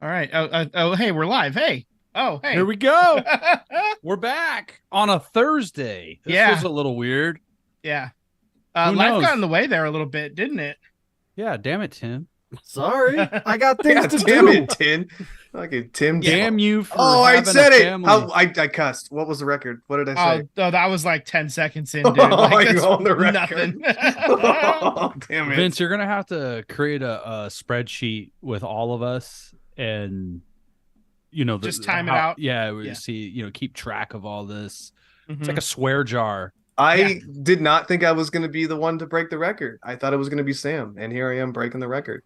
All right. Oh, hey, we're live. Hey. Oh, hey. Here we go. We're back on a Thursday. This was Yeah. a little weird. Yeah. Who Life got in knows? the way there a little bit, didn't it? Yeah, damn it, Tim. Sorry, I got things Yeah, to damn do. it, Tin. Like Tim. Yeah. Damn you for Oh, I having a said it. family. I cussed. What was the record? What did I Oh, say? that was like 10 seconds in, dude. Like, You that's own the nothing. record. Oh, damn it. Vince, you're gonna have to create a spreadsheet with all of us, and Just time it out. Yeah, Yeah. see, keep track of all this. It's Mhm. like a swear jar. I did not think I was going to be the one to break the record. I thought it was going to be Sam, and here I am breaking the record.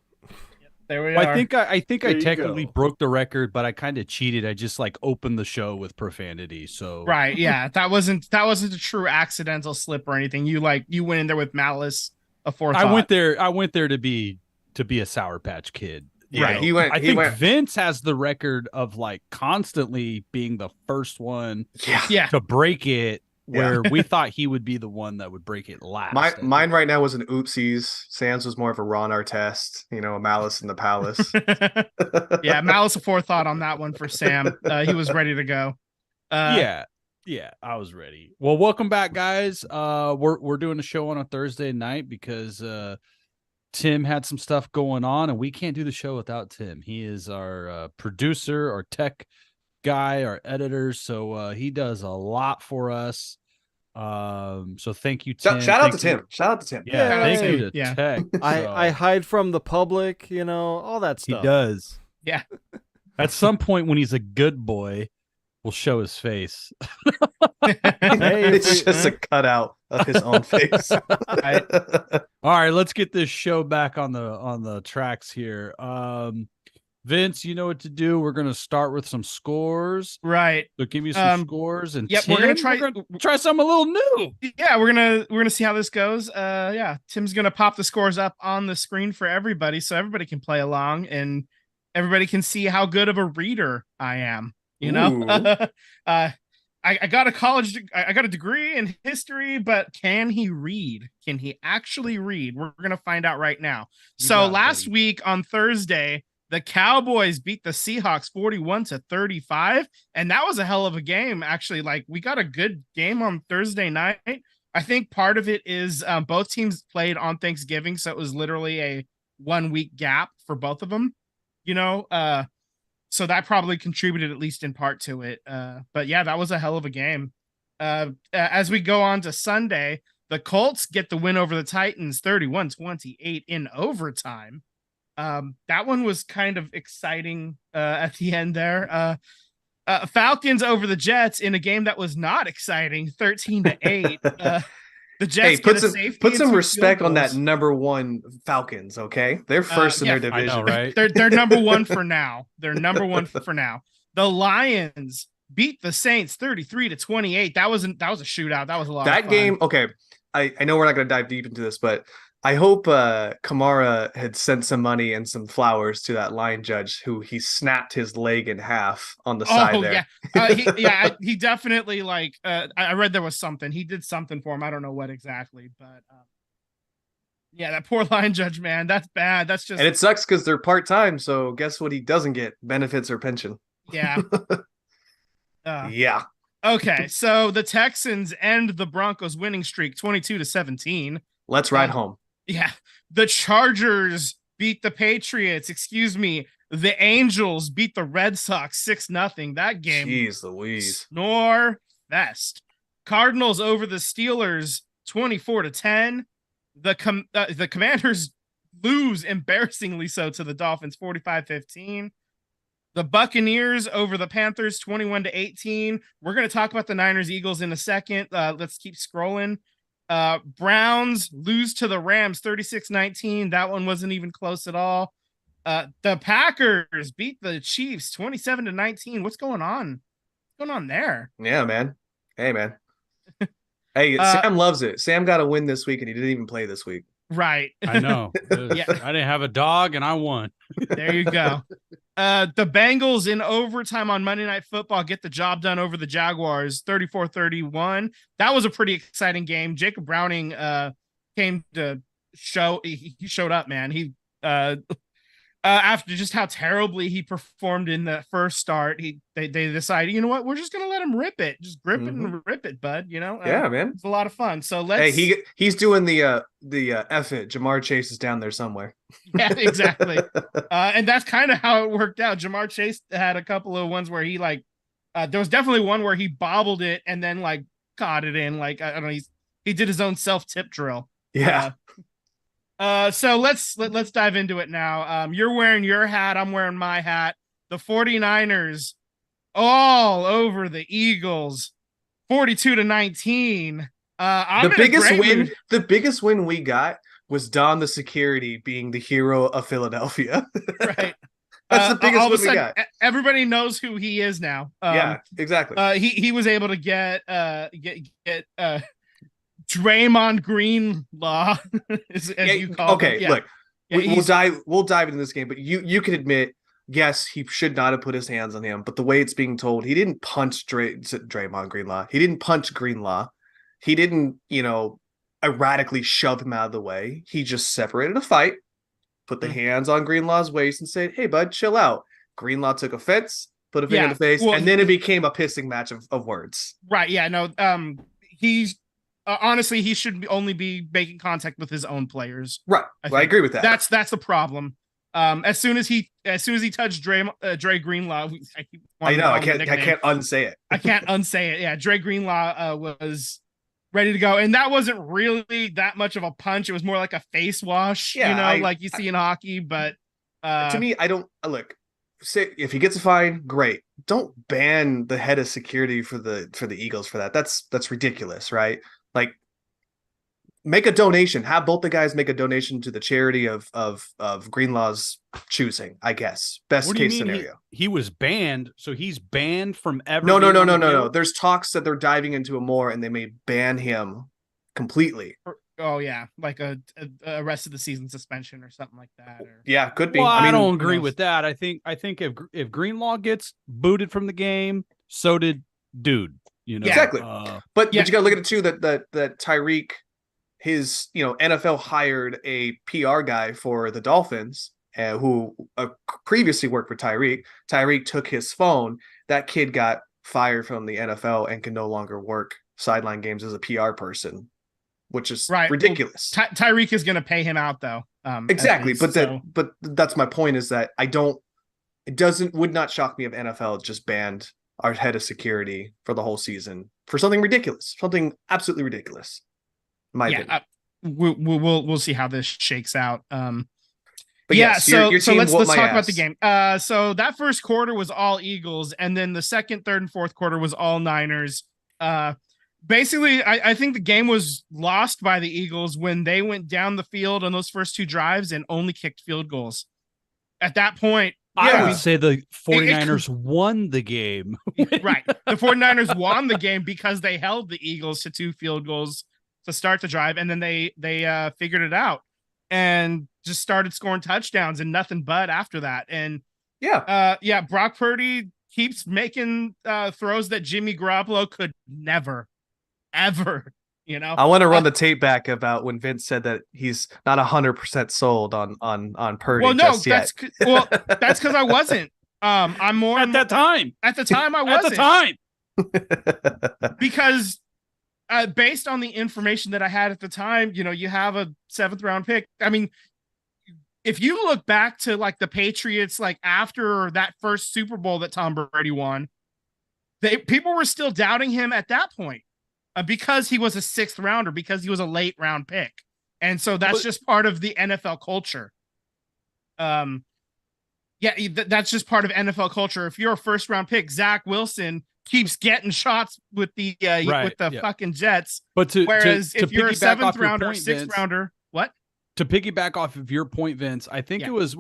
There we Well, are. I think I There you technically go. broke the record, but I kind of cheated. I just like opened the show with profanity. So Right. Yeah. That wasn't a true accidental slip or anything. You went in there with malice aforethought. I went there to be a Sour Patch Kid. Yeah, Right. I think Vince has the record of like constantly being the first one Yeah. to break it, where we thought he would be the one that would break it last. Mine right now was an oopsies. Sam's was more of a Ron Artest, a Malice in the Palace. Yeah. Malice aforethought on that one for Sam. He was ready to go. Yeah, I was ready. Well, welcome back, guys. We're doing a show on a Thursday night because Tim had some stuff going on, and we can't do the show without Tim. He is our producer, our tech guy, our editor, so he does a lot for us. So thank you, Tim. Shout out to Tim. Shout out to Tim. Yeah, Shout out thank to you Tim. to Yeah. tech. I hide from the public, all that He stuff. does. Yeah. At some point, when he's a good boy, we'll show his face. Hey, It's just a cutout of his own face. All right, let's get this show back on the tracks here. Vince, you know what to do. We're gonna start with some scores. Right. So give me some scores, and Yep, Tim, we're gonna try something a little new. Yeah, we're gonna see how this goes. Yeah, Tim's gonna pop the scores up on the screen for everybody, so everybody can play along and everybody can see how good of a reader I am. I got I got a degree in history, but can he read? Can he actually read? We're gonna find out right now. So last week on Thursday, the Cowboys beat the Seahawks 41-35, and that was a hell of a game. Actually, like, we got a good game on Thursday night. I think part of it is both teams played on Thanksgiving, so it was literally a 1 week gap for both of them. So that probably contributed at least in part to it. But yeah, that was a hell of a game. As we go on to Sunday, the Colts get the win over the Titans 31-28 in overtime. That one was kind of exciting at the end there. Falcons over the Jets in a game that was not exciting, 13-8. The Jets put some respect on that number one Falcons, okay? They're first in their division. I know, right? They're number one for now. They're number one for now. The Lions beat the Saints 33-28. That was a shootout. That was a lot of fun. That game, okay. I know we're not going to dive deep into this, but I hope Kamara had sent some money and some flowers to that line judge who he snapped his leg in half on the side there. He definitely, like, I read there was something. He did something for him. I don't know what exactly, but yeah, that poor line judge, man. That's bad. That's just... And it sucks because they're part-time, so guess what he doesn't get? Benefits or pension. Yeah. Yeah. Okay, so the Texans end the Broncos winning streak 22-17. Let's ride home. Yeah, the Chargers beat the Patriots. Excuse me, the Angels beat the Red Sox 6-0. That game, Jeez Louise, snore fest. Cardinals over the Steelers 24-10. The Commanders lose embarrassingly so to the Dolphins 45-15. The Buccaneers over the Panthers 21-18. We're going to talk about the Niners Eagles in a second. Let's keep scrolling. Browns lose to the Rams 36-19. That one wasn't even close at all. The Packers beat the Chiefs 27-19. What's going on? What's going on there? Yeah, man. Hey, man. Hey, Sam loves it. Sam got a win this week, and he didn't even play this week. Right. I know. Yeah. I didn't have a dog, and I won. There you go. The Bengals in overtime on Monday Night Football get the job done over the Jaguars 34-31. That was a pretty exciting game. Jacob Browning came to show. He showed up, man. After just how terribly he performed in the first start, they decided, you know what, we're just gonna let him rip it, just grip it and rip it, bud. You know, Yeah, man, it's a lot of fun. So let's. Hey, he's doing the F it. Jamar Chase is down there somewhere. Yeah, exactly. And that's kind of how it worked out. Jamar Chase had a couple of ones where he like, there was definitely one where he bobbled it and then like caught it in. Like I don't know, he did his own self tip drill. Yeah. So let's dive into it now. You're wearing your hat, I'm wearing my hat. The 49ers all over the Eagles, 42-19. The biggest win we got was Don the security being the hero of Philadelphia. Right. That's the biggest win we got. Everybody knows who he is now. Yeah, exactly. He was able to get Draymond Greenlaw, as you call him. Yeah. Look, we'll dive into this game, but you can admit, yes, he should not have put his hands on him, but the way it's being told, he didn't punch Draymond Greenlaw. He didn't punch Greenlaw. He didn't, erratically shove him out of the way. He just separated a fight, put the hands on Greenlaw's waist and said, "Hey, bud, chill out." Greenlaw took offense, put a finger in the face, and then it became a pissing match of words. Right. Yeah. No. He's honestly, he should only be making contact with his own players. Right. I agree with that. That's the problem. As soon as he touched Dre Greenlaw, I know I can't unsay it. I can't unsay it. Yeah, Dre Greenlaw was ready to go, and that wasn't really that much of a punch. It was more like a face wash, like you see in hockey. But to me, I don't look. Say if he gets a fine, great. Don't ban the head of security for the Eagles for that. That's ridiculous, right? Like, make a donation. Have both the guys make a donation to the charity of Greenlaw's choosing, I guess. Best case scenario. He was banned, so he's banned from ever. No. There's talks that they're diving into it more, and they may ban him completely. Oh yeah, like a rest of the season suspension or something like that. Yeah, could be. Well, I don't agree with that. I think if Greenlaw gets booted from the game, so did Dude. Exactly. But you got to look at it too that Tyreek, his NFL hired a PR guy for the Dolphins who previously worked for Tyreek. Tyreek took his phone. That kid got fired from the NFL and can no longer work sideline games as a PR person, which is ridiculous. Well, Tyreek is going to pay him out though. Exactly, but that's my point is that would not shock me if NFL just banned our head of security for the whole season for something ridiculous, something absolutely ridiculous. We'll see how this shakes out. But yes, so let's talk about the game. So that first quarter was all Eagles, and then the second, third, and fourth quarter was all Niners. Basically, I think the game was lost by the Eagles when they went down the field on those first two drives and only kicked field goals. At that point, I would say the 49ers won the game. Right. The 49ers won the game because they held the Eagles to 2 field goals to start the drive, and then they figured it out and just started scoring touchdowns and nothing but after that. And Brock Purdy keeps making throws that Jimmy Garoppolo could never, ever. I want to run the tape back about when Vince said that he's not 100% sold on Purdy. Well, no, that's because I wasn't. I'm more at that time. At the time, I wasn't. At the time, because based on the information that I had at the time, you have a 7th round pick. I mean, if you look back to like the Patriots, like after that first Super Bowl that Tom Brady won, people were still doubting him at that point. Because he was a 6th rounder, because he was a late round pick. And so that's just part of the NFL culture. That's just part of NFL culture. If you're a 1st round pick, Zach Wilson keeps getting shots with the fucking Jets. But if you're a 7th rounder, 6th rounder, what? To piggyback off of your point, Vince, I think it was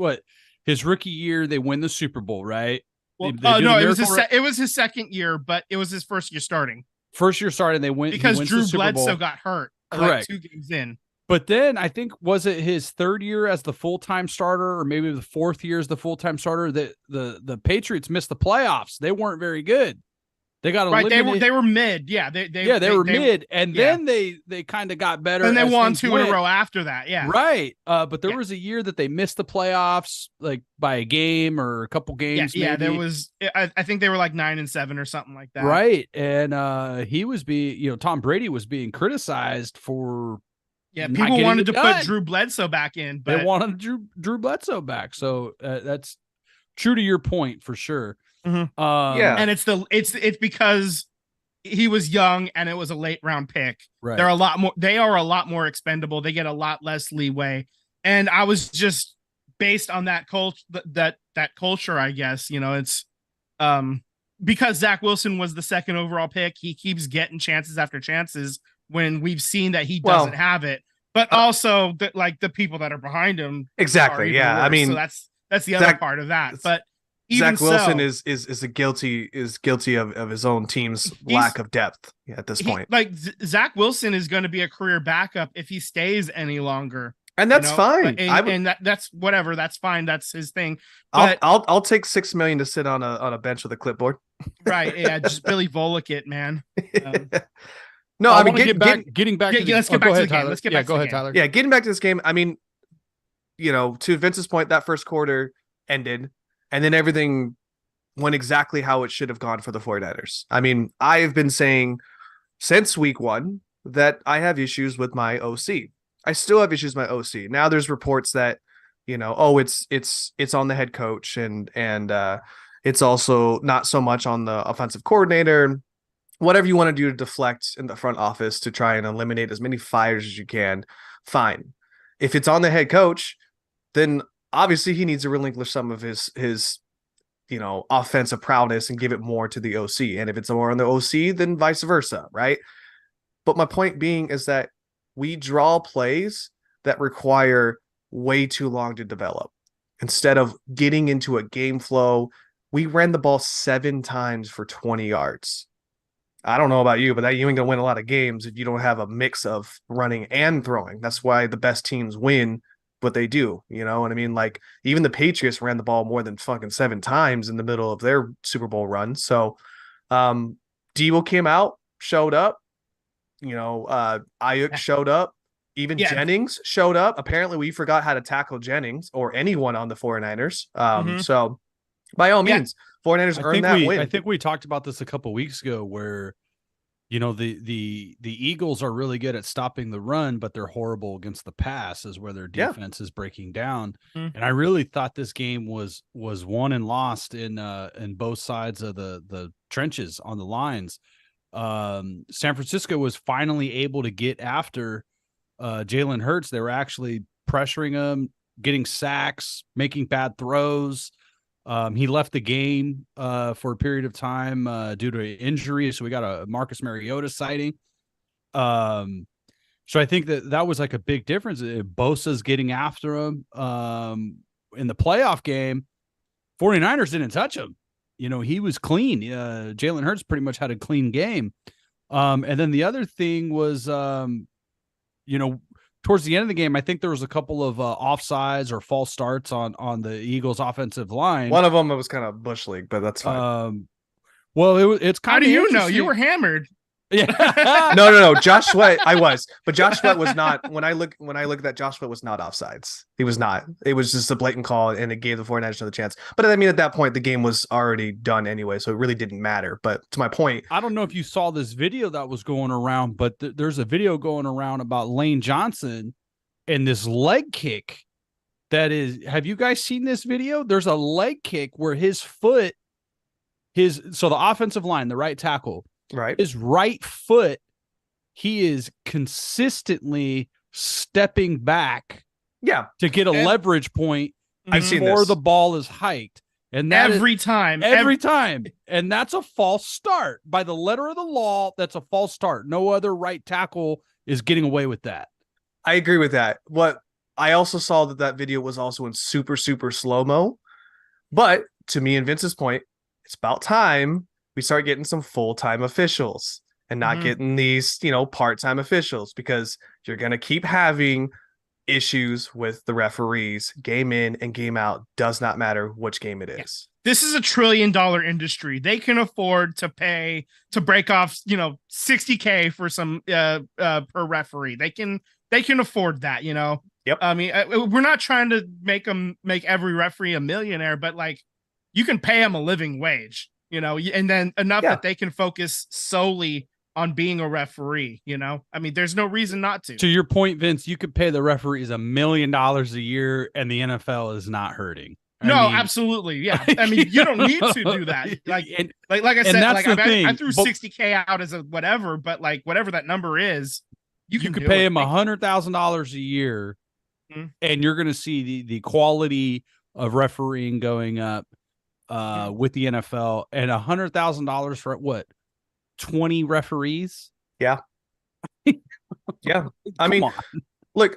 his rookie year, they win the Super Bowl, right? Well, it was his 2nd year, but it was his 1st year starting. First year started, they went because Drew Bledsoe got hurt. Correct. Like 2 games in. But then I think was it his 3rd year as the full-time starter, or maybe the 4th year as the full-time starter, that the Patriots missed the playoffs. They weren't very good. They got Right, eliminated. they were mid. Yeah, they were mid, and yeah. then they kind of got better. And they as won things 2 went. in a row after that. Yeah, Right. But there was a year that they missed the playoffs, like by a game or a couple games. Yeah. Maybe. There was. I think they were like 9-7 or something like that. Right, and he was Tom Brady was being criticized for. Yeah, not people getting wanted it to put done. Drew Bledsoe back in, but They wanted Drew Bledsoe back. So that's true to your point for sure. Mhm. Yeah. And it's because he was young and it was a late round pick. Right. They are a lot more expendable. They get a lot less leeway. And I was just based on that culture, I guess, it's because Zach Wilson was the second overall pick, he keeps getting chances after chances when we've seen that he doesn't have it. But also that the people that are behind him. Exactly. Yeah. Worse. I mean, so that's the other part of that. But even Zach Wilson so, is guilty of his own team's lack of depth at this point. Zach Wilson is going to be a career backup if he stays any longer, and that's fine. That's whatever. That's fine. That's his thing. But I'll take $6 million to sit on a bench with a clipboard. Right? Yeah, just Billy Volek it, man. No, I mean, getting back. Let's get back to the game. Let's get back. Go ahead, Tyler. Yeah, getting back to this game. I mean, to Vince's point, that first quarter ended, and then everything went exactly how it should have gone for the 49ers. I mean, I have been saying since week 1 that I have issues with my OC. I still have issues with my OC. Now there's reports that, it's on the head coach and it's also not so much on the offensive coordinator. Whatever you want to do to deflect in the front office to try and eliminate as many fires as you can, fine. If it's on the head coach, then obviously he needs to relinquish some of his offensive prowess and give it more to the OC. And if it's more on the OC, then vice versa, right? But my point being is that we draw plays that require way too long to develop. Instead of getting into a game flow, we ran the ball 7 times for 20 yards. I don't know about you, but you ain't gonna win a lot of games if you don't have a mix of running and throwing. That's why the best teams win what they do. You know what I mean? Like even the Patriots ran the ball more than fucking 7 times in the middle of their Super Bowl run. So Debo came out, showed up. Ayuk showed up. Even Jennings showed up. Apparently we forgot how to tackle Jennings or anyone on the 49ers. So by all means, 49ers earned that win. I think we talked about this a couple weeks ago where, the Eagles are really good at stopping the run, but they're horrible against the pass is where their defense is breaking down. Mm-hmm. And I really thought this game was won and lost in both sides of the trenches on the lines. San Francisco was finally able to get after Jalen Hurts. They were actually pressuring him, getting sacks, making bad throws. He left the game for a period of time due to injury. So we got a Marcus Mariota sighting. So I think that was like a big difference. Bosa's getting after him in the playoff game. 49ers didn't touch him. He was clean. Jalen Hurts pretty much had a clean game. And then the other thing was, towards the end of the game, I think there was a couple of offsides or false starts on the Eagles' offensive line. One of them was kind of bush league, but that's fine. Well, it's kind of. How do you know? You were hammered. Yeah. No. Josh Sweat, I was, but Josh Sweat was not. When I look at that, Josh Sweat was not offsides. He was not. It was just a blatant call, and it gave the 49ers another chance. But I mean, at that point, the game was already done anyway, so it really didn't matter. But to my point, I don't know if you saw this video that was going around, but there's a video going around about Lane Johnson and this leg kick. That is, have you guys seen this video? There's a leg kick where so the offensive line, the right tackle. Right. His right foot, he is consistently stepping back to get a leverage point before the ball is hiked. And that every time. And that's a false start. By the letter of the law, that's a false start. No other right tackle is getting away with that. I agree with that. What I also saw that video was also in super, super slow-mo. But to me and Vince's point, it's about time we start getting some full-time officials and not getting these, part-time officials, because you're going to keep having issues with the referees game in and game out. Does not matter which game it is. This is $1 trillion industry. They can afford to pay to break off, $60K for some per referee. They can afford that, Yep. I mean, we're not trying to make every referee a millionaire, but like you can pay them a living wage, and then enough that they can focus solely on being a referee. I mean, there's no reason not to. To your point, Vince, you could pay the referees $1 million a year, and the NFL is not hurting. Absolutely. Yeah. I mean, you don't need to do that. Like I said, like I threw 60K out as a whatever, but like whatever that number is, you could pay him $100,000 a year, and you're going to see the quality of refereeing going up with the NFL, and $100,000 for what? 20 referees? Yeah. Yeah. I mean, look,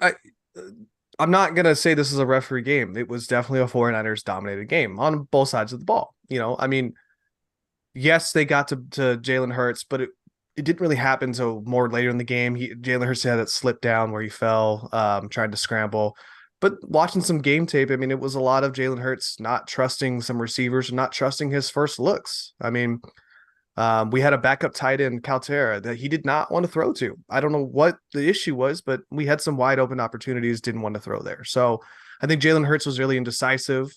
I'm not going to say this is a referee game. It was definitely a 49ers dominated game on both sides of the ball. I mean, yes, they got to Jalen Hurts, but it didn't really happen until more later in the game. Jalen Hurts had that slip down where he fell, trying to scramble. But watching some game tape, I mean, it was a lot of Jalen Hurts not trusting some receivers and not trusting his first looks. I mean, we had a backup tight end, Caltera, that he did not want to throw to. I don't know what the issue was, but we had some wide open opportunities, didn't want to throw there. So I think Jalen Hurts was really indecisive.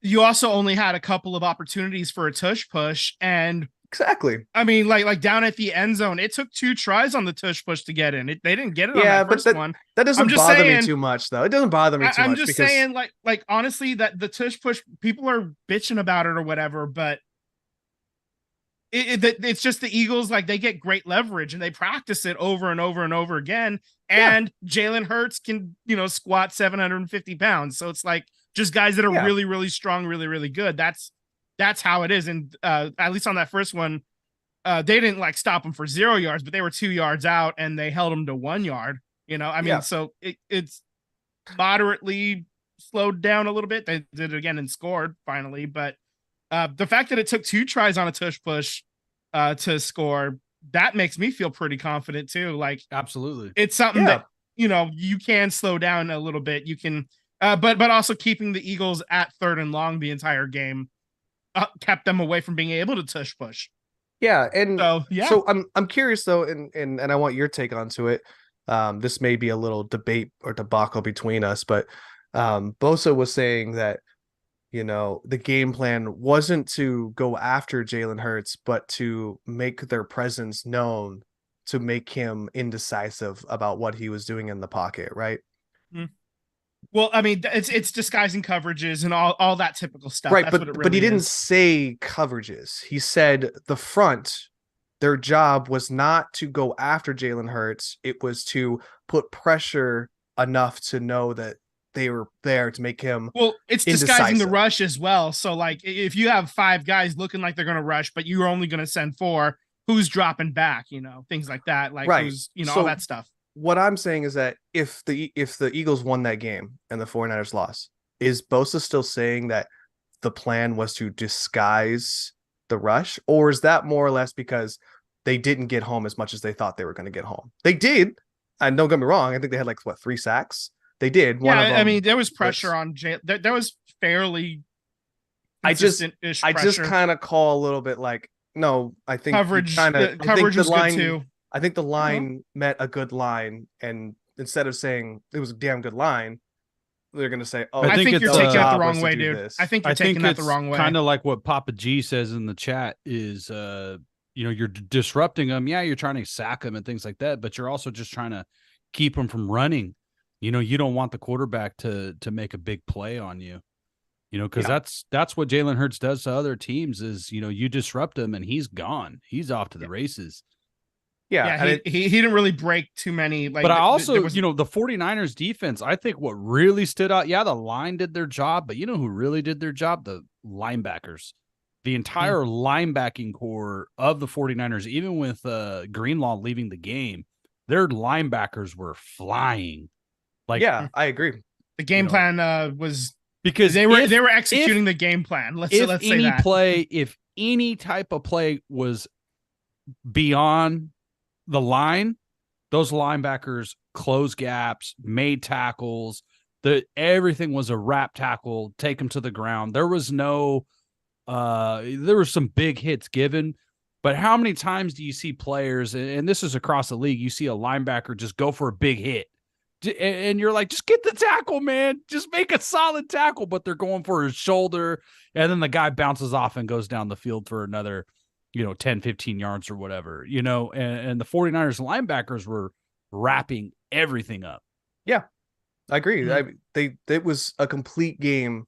You also only had a couple of opportunities for a tush push, and exactly. I mean, like down at the end zone, it took 2 tries on the tush push to get in. They didn't get it on that first one. That doesn't bother me too much, though. It doesn't bother me too much. I'm just saying, like honestly, that the tush push, people are bitching about it or whatever, but it's just the Eagles, like they get great leverage and they practice it over and over and over again. And Jalen Hurts can, squat 750 pounds. So it's like just guys that are really, really strong, really, really good. That's how it is. And at least on that first one, they didn't like stop him for 0 yards, but they were 2 yards out and they held him to 1 yard. I mean, so it's moderately slowed down a little bit. They did it again and scored finally, but the fact that it took 2 tries on a tush push to score, that makes me feel pretty confident too. Like, absolutely, it's something that you can slow down a little bit. You can, but also keeping the Eagles at 3rd and long the entire game kept them away from being able to tush push. Yeah, and so I'm curious though, and I want your take onto it. This may be a little debate or debacle between us, but Bosa was saying that the game plan wasn't to go after Jalen Hurts, but to make their presence known, to make him indecisive about what he was doing in the pocket, right? Well, I mean, it's disguising coverages and all that typical stuff. Right, That's but he didn't is. say coverages. He said the front, their job was not to go after Jalen Hurts. It was to put pressure enough to know that they were there to make him. Well, it's disguising the rush as well. So like if you have 5 guys looking like they're going to rush, but you're only going to send 4, who's dropping back, things like that. Like, who's, all that stuff. What I'm saying is that if the Eagles won that game and the 49ers lost, is Bosa still saying that the plan was to disguise the rush, or is that more or less because they didn't get home as much as they thought they were going to get home? They did. And don't get me wrong. I think they had 3 sacks. They did. One of them, I mean, there was pressure on Jay. There was fairly. I just kind of call a little bit no. I think coverage. Coverage was good too. I think the line met a good line, and instead of saying it was a damn good line, they're going to say, "Oh, I think you're taking it the wrong way, dude. I think you're taking that the wrong way." Kind of like what Papa G says in the chat is, you're disrupting them. Yeah, you're trying to sack them and things like that, but you're also just trying to keep them from running. You don't want the quarterback to make a big play on you, because that's what Jalen Hurts does to other teams is, you disrupt him and he's gone. He's off to the races. Yeah, he didn't really break too many. But I also, the 49ers defense, I think what really stood out, the line did their job, but who really did their job? The linebackers. The entire linebacking core of the 49ers, even with Greenlaw leaving the game, their linebackers were flying. I agree. The game plan was because they were executing the game plan. Let's say that. If any type of play was beyond the line, those linebackers closed gaps, made tackles. Everything was a wrap tackle, take them to the ground. There was no, there were some big hits given, but how many times do you see players, and this is across the league, you see a linebacker just go for a big hit, and you're like, just get the tackle, man, just make a solid tackle, but they're going for his shoulder, and then the guy bounces off and goes down the field for another, 10, 15 yards or whatever, and the 49ers linebackers were wrapping everything up. Yeah, I agree. Mm-hmm. It was a complete game,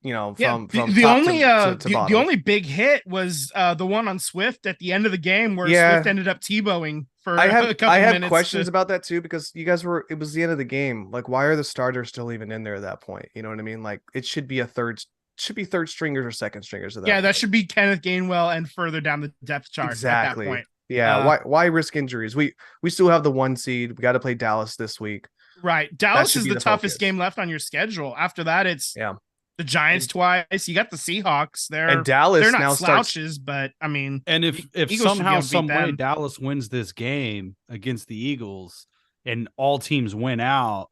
from the top only to the bottom. only big hit was the one on Swift at the end of the game where Swift ended up Tebowing for a couple I have minutes. questions about that too, because it was the end of the game. Like, why are the starters still even in there at that point? You know what I mean? Like, it should be third stringers or second stringers at that point. That should be Kenneth Gainwell and further down the depth chart Exactly. at that point. Yeah, why risk injuries? We still have the 1 seed. We got to play Dallas this week. Right. Dallas is the toughest focus. game left on your schedule. After that, it's the Giants twice. You got the Seahawks. And Dallas they're not now slouches, but I mean, and if Eagles somehow, should be able to beat some way them. Dallas wins this game against the Eagles and all teams win out,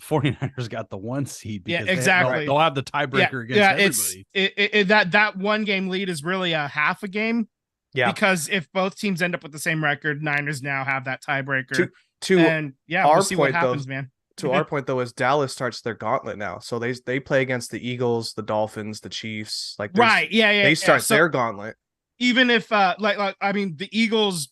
49ers got the 1 seed. Because exactly. They'll have the tiebreaker against everybody. That 1 game lead is really a half a game. Yeah. Because if both teams end up with the same record, Niners now have that tiebreaker. Our we'll see what point, happens, though, man. To our point, though, is Dallas starts their gauntlet now. So they play against the Eagles, the Dolphins, the Chiefs. Like, right. They start their gauntlet. Even if I mean, the Eagles,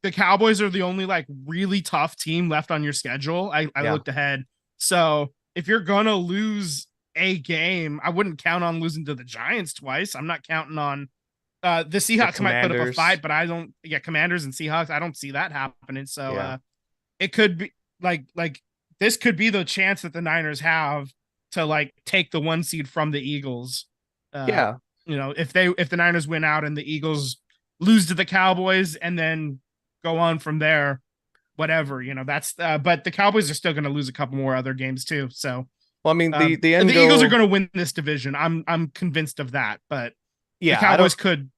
the Cowboys are the only really tough team left on your schedule. I looked ahead. So if you're gonna lose a game, I wouldn't count on losing to the Giants twice. I'm not counting on the Seahawks might put up a fight, but I don't. Yeah, Commanders and Seahawks, I don't see that happening. So it could be like this could be the chance that the Niners have to take the 1 seed from the Eagles. If the Niners win out and the Eagles lose to the Cowboys and then go on from there, whatever, that's but the Cowboys are still going to lose a couple more other games too. So, well, I mean, the Eagles are going to win this division. I'm convinced of that, but the Cowboys could.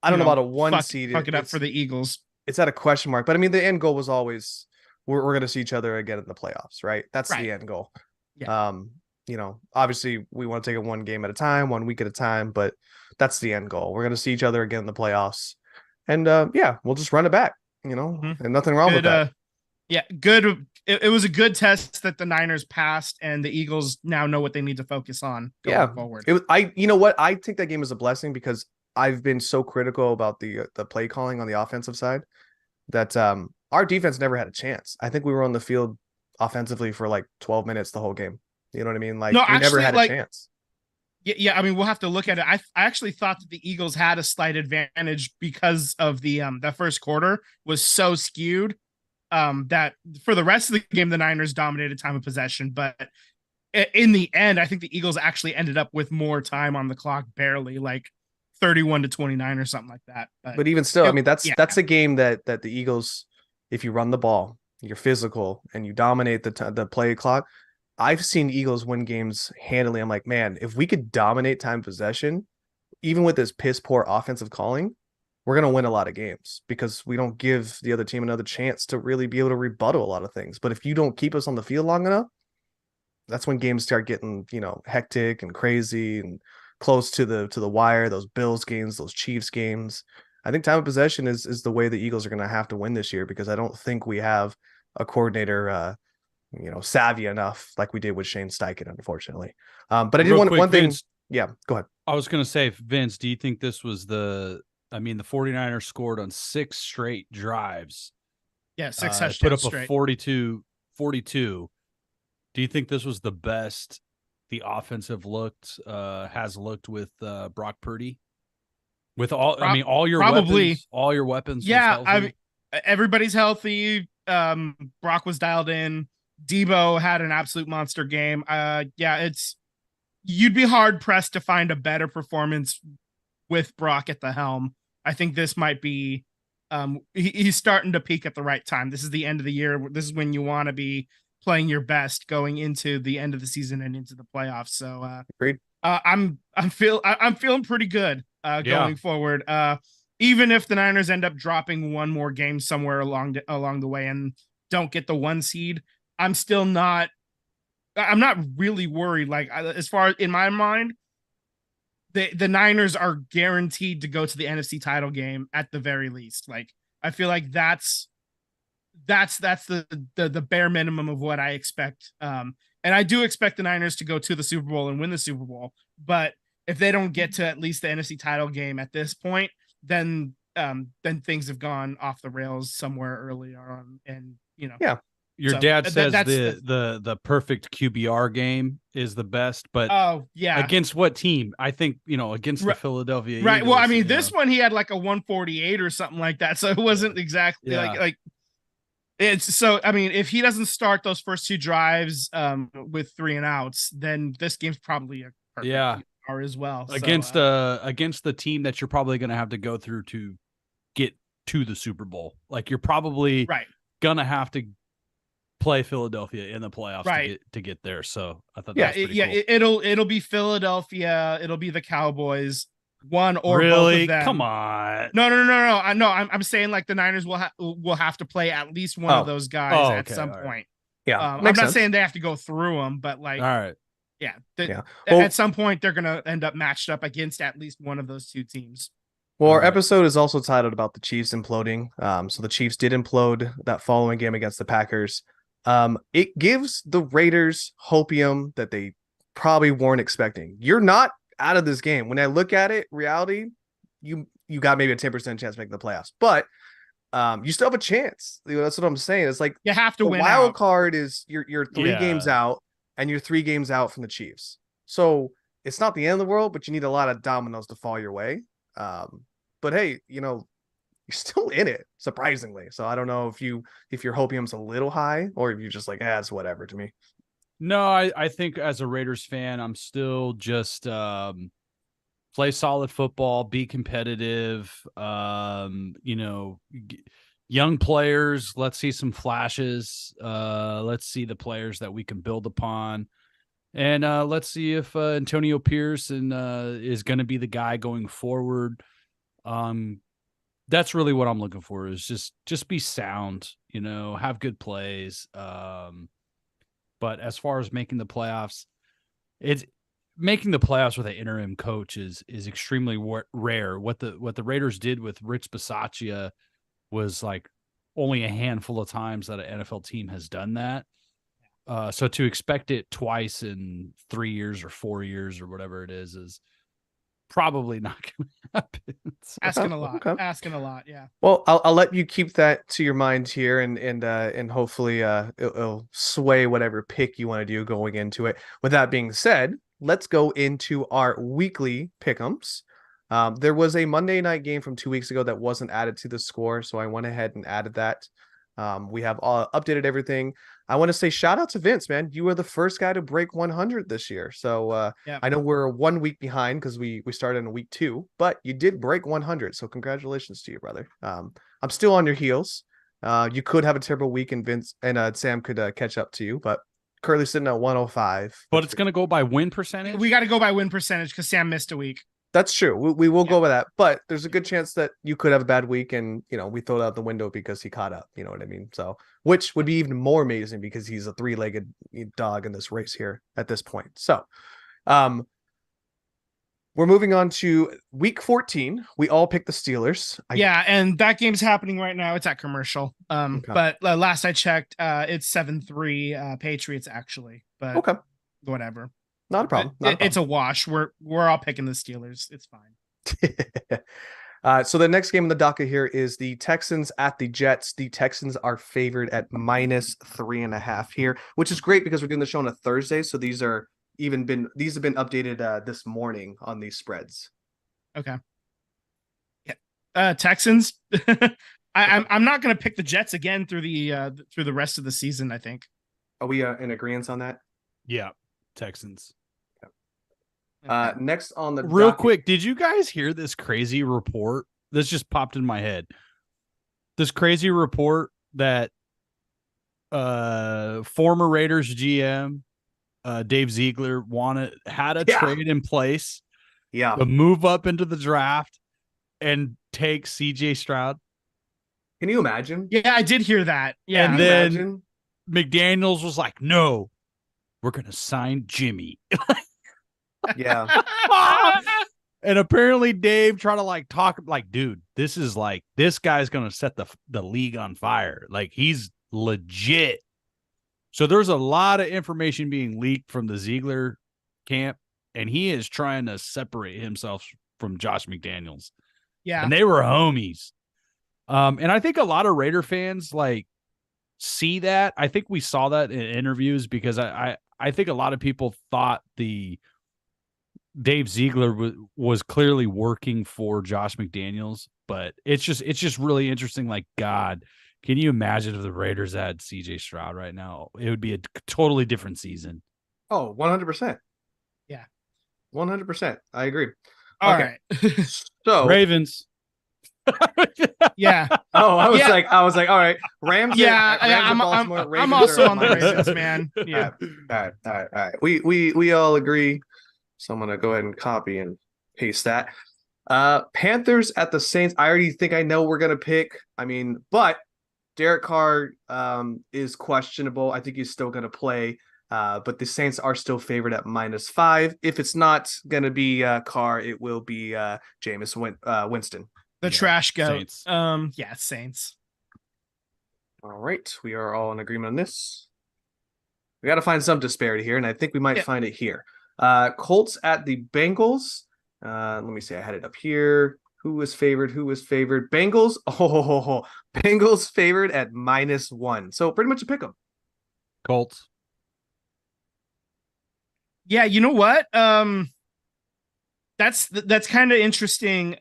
I don't know about a 1 seed. Fuck it up for the Eagles. It's at a question mark, but I mean, the end goal was always we're going to see each other again in the playoffs, right? That's the end goal. Yeah. Obviously we want to take it 1 game at a time, 1 week at a time, but that's the end goal. We're going to see each other again in the playoffs, and we'll just run it back, and nothing wrong with that. Good. It was a good test that the Niners passed, and the Eagles now know what they need to focus on going forward. You know what? I take that game as a blessing because I've been so critical about the play calling on the offensive side that our defense never had a chance. I think we were on the field offensively for 12 minutes the whole game. You know what I mean? We never had a chance. Yeah. I mean, we'll have to look at it. I actually thought that the Eagles had a slight advantage because of the first quarter was so skewed that for the rest of the game, the Niners dominated time of possession. But in the end, I think the Eagles actually ended up with more time on the clock, barely 31-29 or something like that. But even still, I mean, that's a game that the Eagles, if you run the ball, you're physical and you dominate the play clock. I've seen Eagles win games handily. I'm like, man, if we could dominate time possession, even with this piss poor offensive calling, we're going to win a lot of games because we don't give the other team another chance to really be able to rebuttal a lot of things. But if you don't keep us on the field long enough, that's when games start getting, hectic and crazy and close to the wire. Those Bills games, those Chiefs games. I think time of possession is the way the Eagles are going to have to win this year because I don't think we have a coordinator, savvy enough like we did with Shane Steichen, unfortunately. But I did one thing. Vince, yeah, go ahead. I was going to say, Vince, do you think this was the 49ers scored on 6 straight drives. Yeah, 6 touchdowns put up straight. a 42. Do you think this was the best the offensive has looked with Brock Purdy? With all your weapons. Yeah, I mean, everybody's healthy. Brock was dialed in. Debo had an absolute monster game. You'd be hard pressed to find a better performance with Brock at the helm. I think this might be he's starting to peak at the right time. This is the end of the year. This is when you want to be playing your best going into the end of the season and into the playoffs. So agreed. I'm feeling pretty good going forward. Even if the Niners end up dropping one more game somewhere along the way, and don't get the 1 seed, I'm not really worried. Like as far in my mind, the Niners are guaranteed to go to the NFC title game at the very least. Like I feel like that's the bare minimum of what I expect. And I do expect the Niners to go to the Super Bowl and win the Super Bowl. But if they don't get to at least the NFC title game at this point, then things have gone off the rails somewhere earlier on. And Yeah. Your so dad says that's the perfect QBR game is the best, but oh yeah, against what team? I think against the Philadelphia right. Eagles, Well, I mean, this one he had like a 148 or something like that, so it wasn't exactly Yeah. like it's so. I mean, if he doesn't start those first 2 drives with 3 and outs, then this game's probably a perfect QBR as well. against against the team that you're probably going to have to go through to get to the Super Bowl. Like you're probably right. gonna have to play Philadelphia in the playoffs Right. to get there. So I thought Yeah, that was pretty cool. it'll be Philadelphia. It'll be the Cowboys. One or Really? both of them. Come on. No. I know. I'm saying like the Niners will have to play at least one of those guys at some point. Yeah, I'm not saying they have to go through them, but like, All right. yeah. Well, at some point they're gonna end up matched up against at least one of those 2 teams. Well, our Alright. episode is also titled about the Chiefs imploding. So the Chiefs did implode that following game against the Packers. It gives the Raiders hopium that they probably weren't expecting. You're not out of this game. When I look at it, reality, you got maybe a 10% chance of making the playoffs, but you still have a chance. That's what I'm saying. It's like You have to the win wild out. card is you're 3 games out, and you're 3 games out from the Chiefs. So it's not the end of the world, but you need a lot of dominoes to fall your way. But hey, you're still in it, surprisingly. So I don't know if your hopium's a little high or if you're just like, it's whatever to me. No, I think as a Raiders fan, I'm still just play solid football, be competitive. Young players. Let's see some flashes. Let's see the players that we can build upon. And let's see if Antonio Pearson is going to be the guy going forward. That's really what I'm looking for, is just be sound, have good plays. But as far as making the playoffs, it's making the playoffs with an interim coach is extremely rare. What the Raiders did with Rich Bisaccia was like only a handful of times that an NFL team has done that. So to expect it twice in 3 years or 4 years or whatever it is probably not going to happen. So. Asking a lot. Okay. Asking a lot. Yeah. Well, I'll let you keep that to your mind here, and hopefully it'll sway whatever pick you want to do going into it. With that being said, let's go into our weekly pick'ems. There was a Monday night game from 2 weeks ago that wasn't added to the score, so I went ahead and added that. We have updated everything. I want to say shout out to Vince, man. You were the first guy to break 100 this year. So I know we're 1 week behind because we started in week 2, but you did break 100. So congratulations to you, brother. I'm still on your heels. You could have a terrible week, and Vince and Sam could catch up to you, but currently sitting at 105. But it's going to go by win percentage? We got to go by win percentage because Sam missed a week. That's true. We will go with that, but there's a good chance that you could have a bad week, and we throw it out the window because he caught up. You know what I mean? So, which would be even more amazing because he's a 3-legged dog in this race here at this point. So, we're moving on to week 14. We all picked the Steelers. Yeah, and that game's happening right now. It's at commercial. Okay. But last I checked, it's 7-3 Patriots actually. But Okay, whatever. not a problem. It's a wash. We're all picking the Steelers. It's fine. So the next game on the docket here is the Texans at the Jets. The Texans are favored at -3.5 here, which is great because we're doing the show on a Thursday. So these have been updated this morning on these spreads. Okay. Yeah. Texans. I'm not going to pick the Jets again through the rest of the season. I think. Are we in agreement on that? Yeah, Texans. Next on the Real docket- quick, did you guys hear this crazy report? This just popped in my head. This crazy report that former Raiders GM Dave Ziegler had a trade in place to move up into the draft and take CJ Stroud. Can you imagine? Yeah, I did hear that. Yeah. And Can you then imagine? McDaniels was like, "No, we're gonna sign Jimmy." Yeah. And apparently Dave tried to like talk like, dude, this guy's gonna set the league on fire. Like he's legit. So there's a lot of information being leaked from the Ziegler camp, and he is trying to separate himself from Josh McDaniels. Yeah. And they were homies. And I think a lot of Raider fans like see that. I think we saw that in interviews because I think a lot of people thought the Dave Ziegler was clearly working for Josh McDaniels, but it's just really interesting. Like, God, can you imagine if the Raiders had CJ Stroud right now? It would be a totally different season. Oh, 100%. Yeah. 100%. I agree. All Okay. right. So Ravens. Yeah. Oh, I was Yeah. like, all right. Rams. Yeah. Rams at I'm Baltimore, Ravens also are on the minus Ravens, 6. man. Yeah. All right. We all agree. So I'm gonna go ahead and copy and paste that. Panthers at the Saints. I already think I know we're gonna pick. I mean, but Derek Carr is questionable. I think he's still gonna play. But the Saints are still favored at -5. If it's not gonna be Carr, it will be Jameis Winston. The trash goat. Saints. Yeah, Saints. All right, we are all in agreement on this. We got to find some disparity here, and I think we might find it here. Colts at the Bengals. Let me see. I had it up here. Who was favored? Bengals. Oh, Bengals favored at -1. So pretty much a pick 'em. Colts. Yeah, you know what? That's kind of interesting.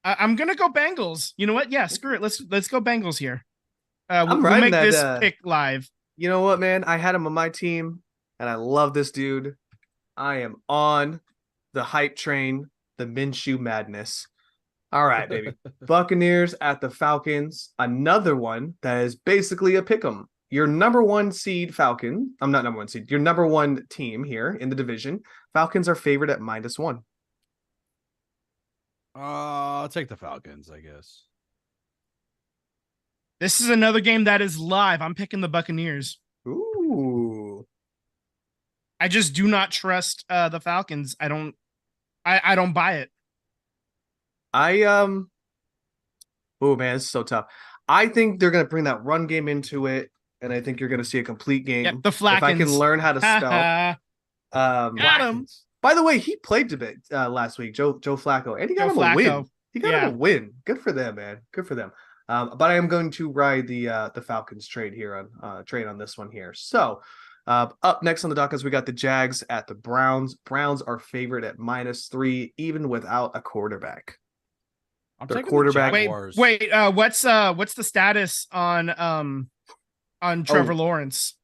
I'm gonna go Bengals. You know what? Yeah, screw it. Let's go Bengals here. We'll make that, this pick live. You know what, man? I had him on my team, and I love this dude. I am on the hype train, the Minshew madness. All right, baby. Buccaneers at the Falcons. Another one that is basically a pick 'em. Your number one seed Falcon. I'm not number one seed. Your number one team here in the division. Falcons are favored at -1. I'll take the Falcons, I guess. This is another game that is live. I'm picking the Buccaneers. Ooh. I just do not trust the Falcons. I don't buy it. Oh man, this is so tough. I think they're gonna bring that run game into it, and I think you're gonna see a complete game. Yep, the Flackins. If I can learn how to spell. Got him. By the way, he played a bit last week, Joe Flacco, and he got him a win. He got him a win. Good for them, man. Good for them. But I am going to ride the Falcons trade on this one here. So up next on the docket, we got the Jags at the Browns. Browns are favored at -3, even without a quarterback. I'm Their taking quarterback- the Wait, Jaguars. what's the status on Trevor Lawrence?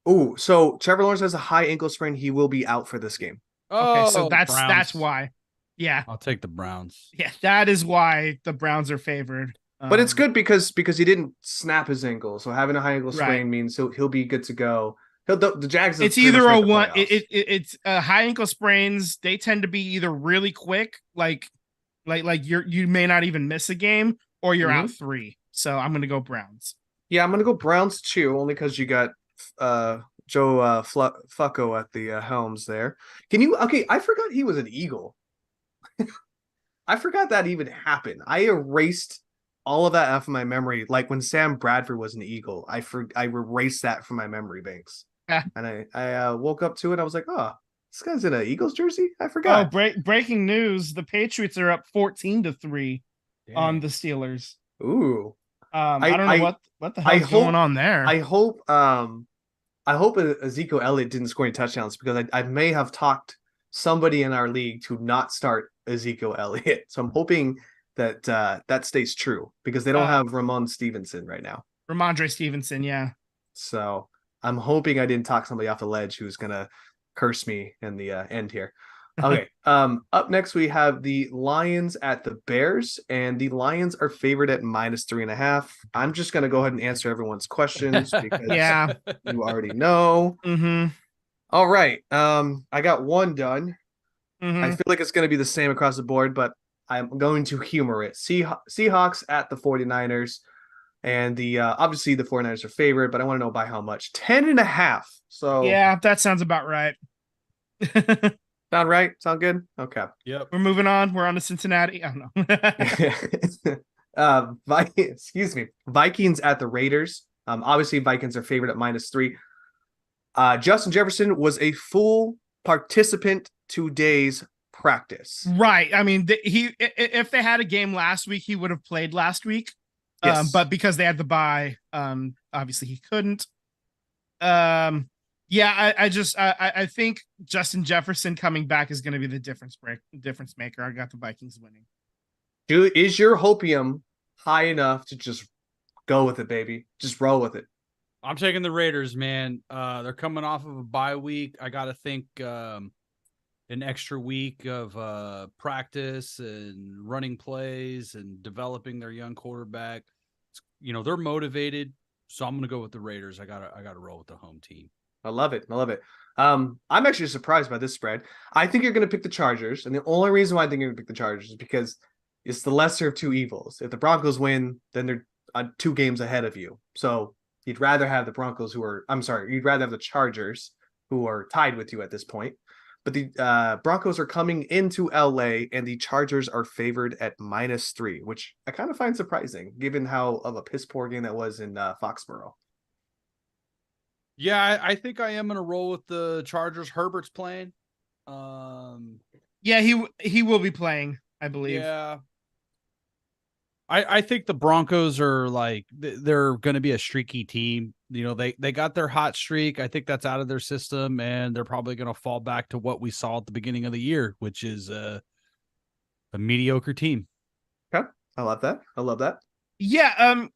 Oh, so Trevor Lawrence has a high ankle sprain. He will be out for this game. Okay, so that's Browns. why. Yeah. I'll take the Browns. Yeah, that is why the Browns are favored. But it's good because he didn't snap his ankle. So having a high ankle sprain Right. means he'll be good to go. The Jags. It's pretty either much a make the one. playoffs. It's high ankle sprains. They tend to be either really quick, like you may not even miss a game, or you're out 3. So I'm gonna go Browns. Yeah, I'm gonna go Browns too, only because you got Joe Flacco at the helms there. Okay, I forgot he was an Eagle. I forgot that even happened. I erased all of that off of my memory. Like when Sam Bradford was an Eagle, I erased that from my memory banks. Yeah. And I woke up to it. I was like, oh, this guy's in an Eagles jersey? I Oh, forgot. breaking news: the Patriots are up 14-3 on the Steelers. Ooh. I don't know what the hell's going on there. I hope Ezekiel Elliott didn't score any touchdowns because I may have talked somebody in our league to not start Ezekiel Elliott. So I'm hoping that that stays true because they don't have Ramon Stevenson right now. Ramondre Stevenson, yeah. So I'm hoping I didn't talk somebody off the ledge who's gonna curse me in the end here. Okay. Up next we have the Lions at the Bears, and the Lions are favored at -3.5. I'm just gonna go ahead and answer everyone's questions because Yeah. you already know. Mm-hmm. All right. I got one done. I Mm-hmm. feel like it's gonna be the same across the board, but I'm going to humor it. Seahawks at the 49ers. And the obviously the 49ers are favorite, but I want to know by how much. 10.5. So Yeah, that sounds about right. sound right? Sound good? Okay. Yep. We're moving on. We're on to Cincinnati. I don't know. Excuse me. Vikings at the Raiders. Obviously Vikings are favorite at -3. Justin Jefferson was a full participant today's practice. Right. I mean, if they had a game last week, he would have played last week. Yes. But because they had the bye, obviously he couldn't. Yeah, I think Justin Jefferson coming back is going to be the difference maker. I got the Vikings winning. Is your hopium high enough to just go with it, baby? Just roll with it. I'm taking the Raiders, man. They're coming off of a bye week. I got to think an extra week of practice and running plays and developing their young quarterback. You know, they're motivated, so I'm going to go with the Raiders. I got to roll with the home team. I love it. I'm actually surprised by this spread. I think you're going to pick the Chargers, and the only reason why I think you're going to pick the Chargers is because it's the lesser of two evils. If the Broncos win, then they're 2 games ahead of you. So you'd rather have the Broncos you'd rather have the Chargers who are tied with you at this point. But the Broncos are coming into LA, and the Chargers are favored at -3, which I kind of find surprising given how of a piss poor game that was in Foxborough. Yeah, I think I am going to roll with the Chargers. Herbert's playing. Yeah, he will be playing, I believe. Yeah. I think the Broncos are they're going to be a streaky team. You know, they got their hot streak. I think that's out of their system, and they're probably going to fall back to what we saw at the beginning of the year, which is a mediocre team. Okay. I love that. Yeah,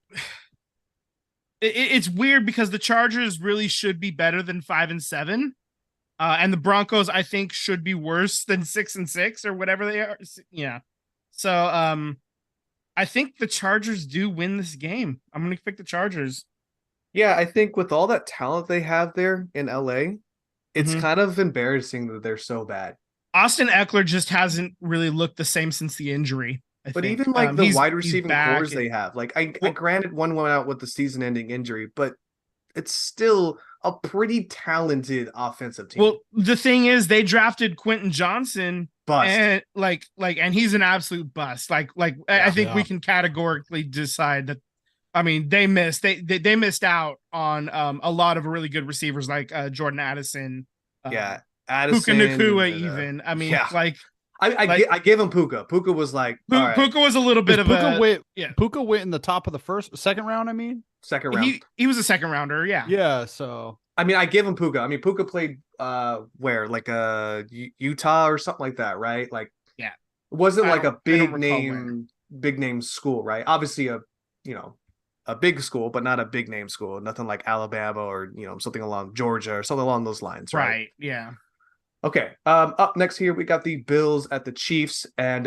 it's weird because the Chargers really should be better than 5-7. And the Broncos, I think, should be worse than 6-6 or whatever they are. Yeah. So I think the Chargers do win this game. I'm going to pick the Chargers. Yeah, I think with all that talent they have there in LA, it's kind of embarrassing that they're so bad. Austin Eckler just hasn't really looked the same since the injury. But even the wide receiving cores they have, I granted one went out with the season-ending injury, but it's still a pretty talented offensive team. Well, the thing is, they drafted Quentin Johnson, bust, and and he's an absolute bust. I think we can categorically decide that. I mean, they missed out on a lot of really good receivers like Jordan Addison. Addison, Puka Nacua, even. I mean, I gave him Puka. Puka was Puka was a little bit of Puka went in the top of the second round. I mean, second round. He was a second rounder. Yeah. Yeah. So I mean, I give him Puka. I mean, Puka played where Utah or something like that, right? It wasn't like a big name school, right? Obviously a big school, but not a big name school. Nothing like Alabama or something along Georgia or something along those lines, right? Right. Yeah. Okay. Up next here, we got the Bills at the Chiefs, and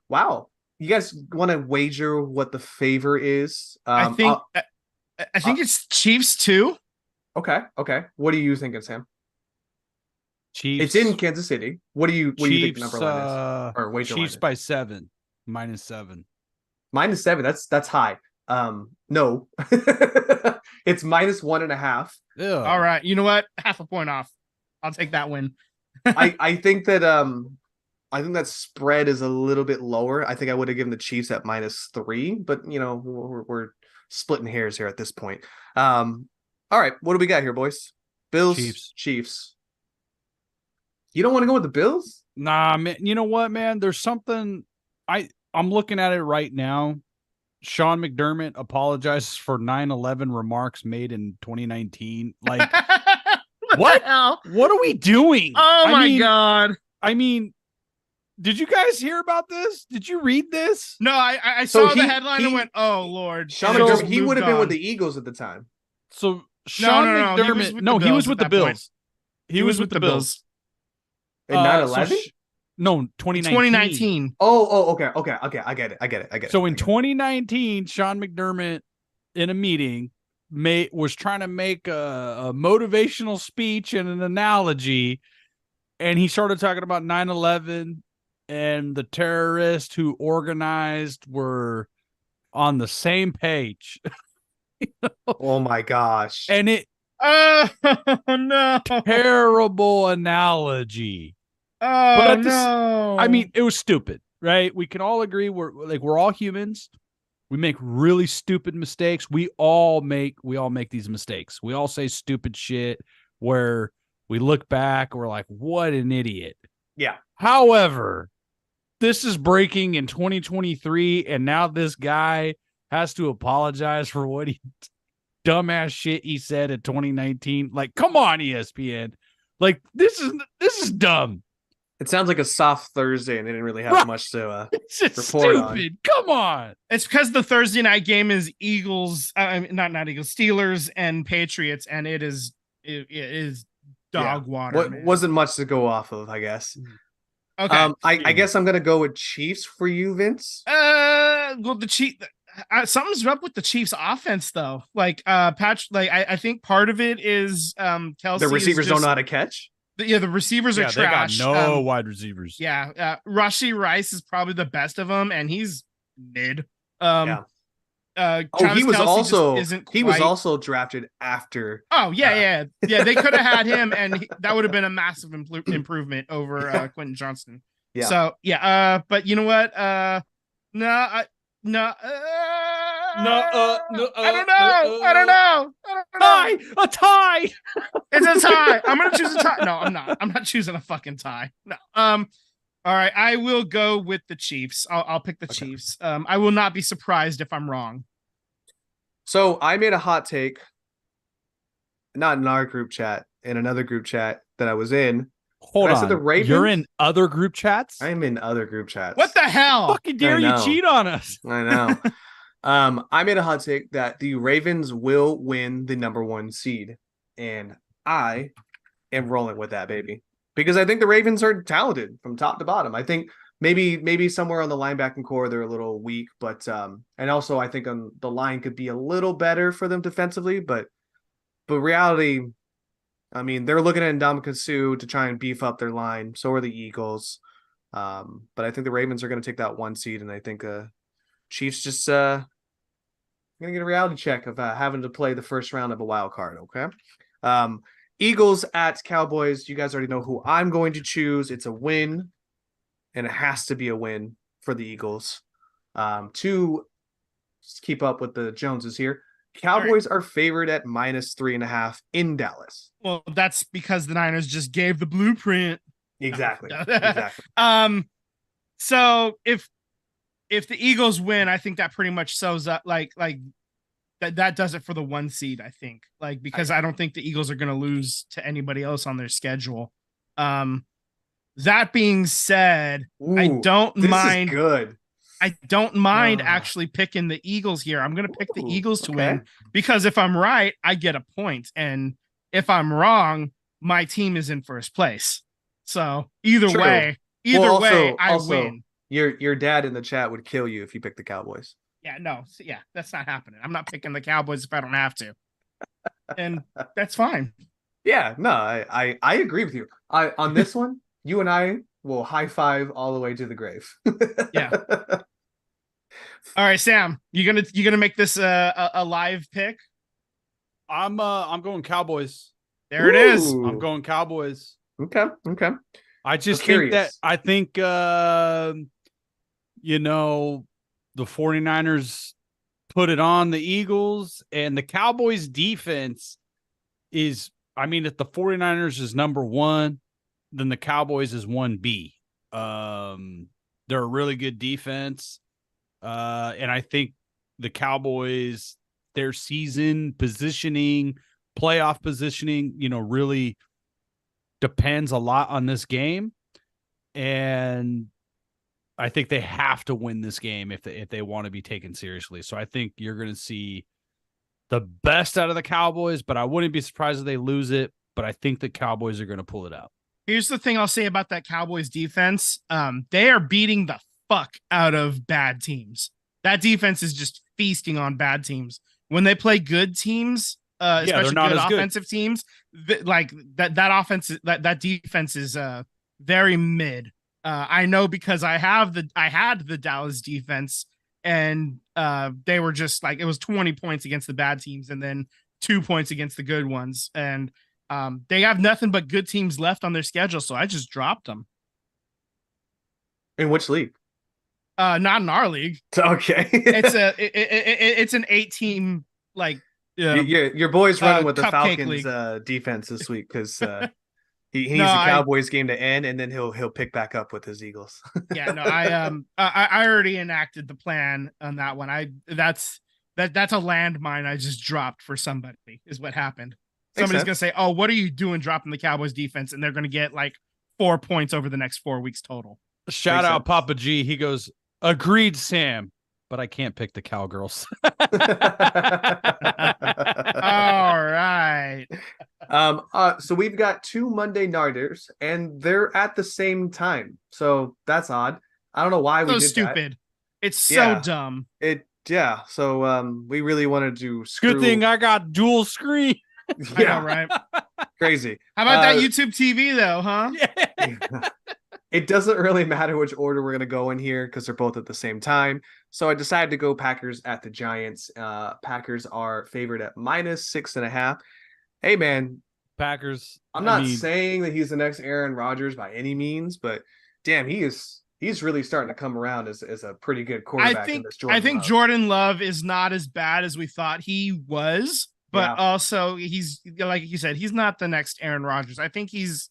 wow, you guys want to wager what the favor is? I think it's Chiefs too. Okay. What are you thinking, Sam? Chiefs. It's in Kansas City. What do you think the number line is? Or wager Chiefs line by 7, -7. -7. That's high. No, it's -1.5. Ew. All right. You know what? Half a point off. I'll take that win. I think that spread is a little bit lower. I think I would have given the Chiefs at -3, but we're splitting hairs here at this point. All right, what do we got here, boys? Bills, Chiefs. You don't want to go with the Bills? Nah, man. You know what, man? There's something I'm looking at it right now. Sean McDermott apologizes for 9/11 remarks made in 2019. What? What are we doing? Oh my God. I mean, did you guys hear about this? Did you read this? No, I saw the headline and went, "Oh Lord." Sean McDermott, he would have been with the Eagles at the time. So Sean McDermott, he was with the Bills. He was with the Bills. In 9/11? No, 2019. 2019. Oh, okay. I get it. So in 2019, Sean McDermott in a meeting was trying to make a motivational speech and an analogy, and he started talking about 9/11 and the terrorists who organized were on the same page. Oh my gosh. And it Oh no. terrible analogy. Oh But no. I mean, it was stupid, right? We can all agree we're all humans. We make really stupid mistakes. We all make these mistakes. We all say stupid shit where we look back, we're like, what an idiot. Yeah. However, this is breaking in 2023, and now this guy has to apologize for what he dumbass shit he said in 2019. Like, come on, ESPN. Like, this is dumb. It sounds like a soft Thursday, and they didn't really have much to It's just report stupid. Come on. It's because the Thursday night game is Eagles, not Eagles, Steelers and Patriots, and it is dog water. Man. Wasn't much to go off of, I guess. Okay. I guess I'm gonna go with Chiefs for you, Vince. Well, the Chiefs. Something's up with the Chiefs' offense, though. Like, Patch. Like, I think part of it is Kelsey. The receivers don't know how to catch. The receivers are trash. They got no wide receivers. Yeah, Rashee Rice is probably the best of them, and he's mid. Yeah. Travis He was Kelce also drafted after. Oh yeah. They could have had him, and that would have been a massive improvement over Quentin Johnston. Yeah. So yeah. But you know what? I don't know. I don't know. A tie. It's a tie. I'm gonna choose a tie. No, I'm not. I'm not choosing a fucking tie. No. All right. I will go with the Chiefs. I'll pick the Chiefs. I will not be surprised if I'm wrong. So I made a hot take, not in our group chat, in another group chat that I was in. Hold I on. said the Ravens? You're in other group chats? I'm in other group chats. What the hell? Fucking dare you cheat on us? I know. I made a hot take that the Ravens will win the number 1 seed, and I am rolling with that, baby, because I think the Ravens are talented from top to bottom. I think maybe somewhere on the linebacking core they're a little weak, but and also I think on the line could be a little better for them defensively, but reality, I mean, they're looking at Ndamukong Suh to try and beef up their line. So are the Eagles. But I think the Ravens are going to take that 1 seed, and I think Chiefs just going to get a reality check of having to play the first round of a wild card, okay? Eagles at Cowboys. You guys already know who I'm going to choose. It's a win, and it has to be a win for the Eagles. To keep up with the Joneses here, Cowboys are favored at -3.5 in Dallas. Well, that's because the Niners just gave the blueprint. Exactly. So if the Eagles win, I think that pretty much sews up like that does it for the 1 seed, I think. Like, because I don't think the Eagles are going to lose to anybody else on their schedule. That being said, I don't mind. This is good. I don't mind actually picking the Eagles here. I'm going to pick the Eagles to win, because if I'm right, I get a point. And if I'm wrong, my team is in first place. So either way, I win. Your dad in the chat would kill you if you picked the Cowboys. Yeah, that's not happening. I'm not picking the Cowboys if I don't have to. And that's fine. Yeah, no, I agree with you. On this one, you and I will high five all the way to the grave. Yeah. All right, Sam, you gonna make this a live pick? I'm going Cowboys. There it is. I'm going Cowboys. Okay. I just think that the 49ers put it on the Eagles, and the Cowboys defense is, I mean, if the 49ers is number 1, then the Cowboys is 1B. They're a really good defense. And I think the Cowboys, their season positioning, playoff positioning, really depends a lot on this game. And I think they have to win this game if they want to be taken seriously. So I think you're going to see the best out of the Cowboys, but I wouldn't be surprised if they lose it. But I think the Cowboys are going to pull it out. Here's the thing I'll say about that Cowboys defense. They are beating the fuck out of bad teams. That defense is just feasting on bad teams. When they play good teams, especially good offensive teams, like that offense, that defense is very mid. I know because I had the Dallas defense, and they were just like, it was 20 points against the bad teams and then 2 points against the good ones. And they have nothing but good teams left on their schedule, so I just dropped them. In which league? Not in our league. Okay. It's an 8-team like your boy's running with the cupcake Falcons defense this week because he needs No, the Cowboys game to end, and then he'll pick back up with his Eagles. Yeah, no, I already enacted the plan on that one. That's a landmine I just dropped for somebody, is what happened. Somebody's gonna say, "Oh, what are you doing dropping the Cowboys defense?" And they're gonna get like 4 points over the next 4 weeks total. Shout out Papa G. He goes, agreed, Sam, but I can't pick the Cowgirls. All right. So we've got 2 Monday Nighters, and they're at the same time. So that's odd. I don't know why we did stupid. That. It's so dumb. So we really wanted to screw... Good thing I got dual screen. Yeah, I know, right? Crazy. How about that YouTube TV though, huh? Yeah. It doesn't really matter which order we're going to go in here because they're both at the same time. So I decided to go Packers at the Giants. Packers are favored at -6.5. Hey, man. Packers. I'm not saying that he's the next Aaron Rodgers by any means, but damn, he's really starting to come around as a pretty good quarterback. I think Jordan Love is not as bad as we thought he was, but also he's, like you said, he's not the next Aaron Rodgers. I think he's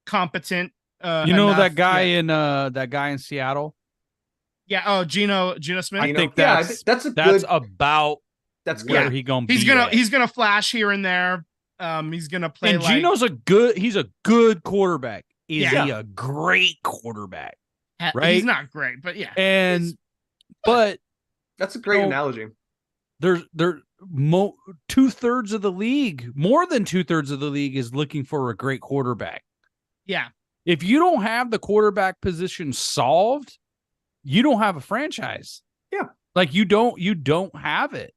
competent. Enough, that guy in Seattle. Yeah. Oh, Geno Smith. I think that's about where he gonna be. He's gonna flash here and there. He's gonna play. And Geno's he's a good quarterback. Is he a great quarterback? Right. He's not great, but yeah. But that's a great analogy. There's 2/3 of the league, more than 2/3 of the league is looking for a great quarterback. Yeah. If you don't have the quarterback position solved, you don't have a franchise. Yeah. Like you don't have it.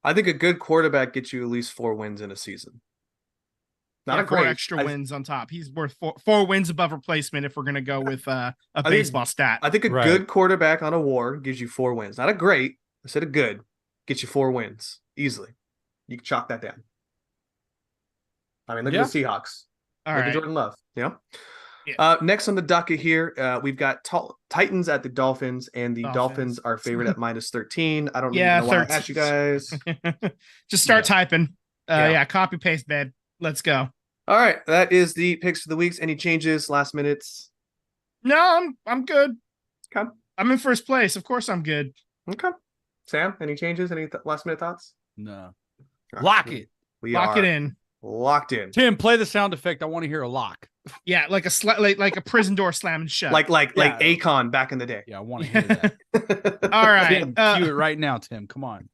I think a good quarterback gets you at least 4 wins in a season. Not 4 extra wins on top. He's worth 4 wins above replacement if we're going to go with a baseball stat. I think a good quarterback on a WAR gives you 4 wins. Not a great. I said a good. Gets you 4 wins easily. You can chalk that down. I mean, look at the Seahawks. Look at Jordan Love. Yeah. Next on the docket here, we've got Titans at the Dolphins, and the Dolphins are favored at -13. I don't even know why I asked you guys. Just start typing. Copy paste, babe. Let's go. All right, that is the picks for the weeks. Any changes last minutes? No, I'm good. Okay. I'm in first place. Of course I'm good. Okay. Sam, any changes? Any last minute thoughts? No. Lock it. Lock it in. Locked in. Tim, play the sound effect. I want to hear a lock. Yeah, like a prison door slamming shut. Like Akon back in the day. Yeah, I want to hear that. All right. Tim, cue it right now, Tim. Come on.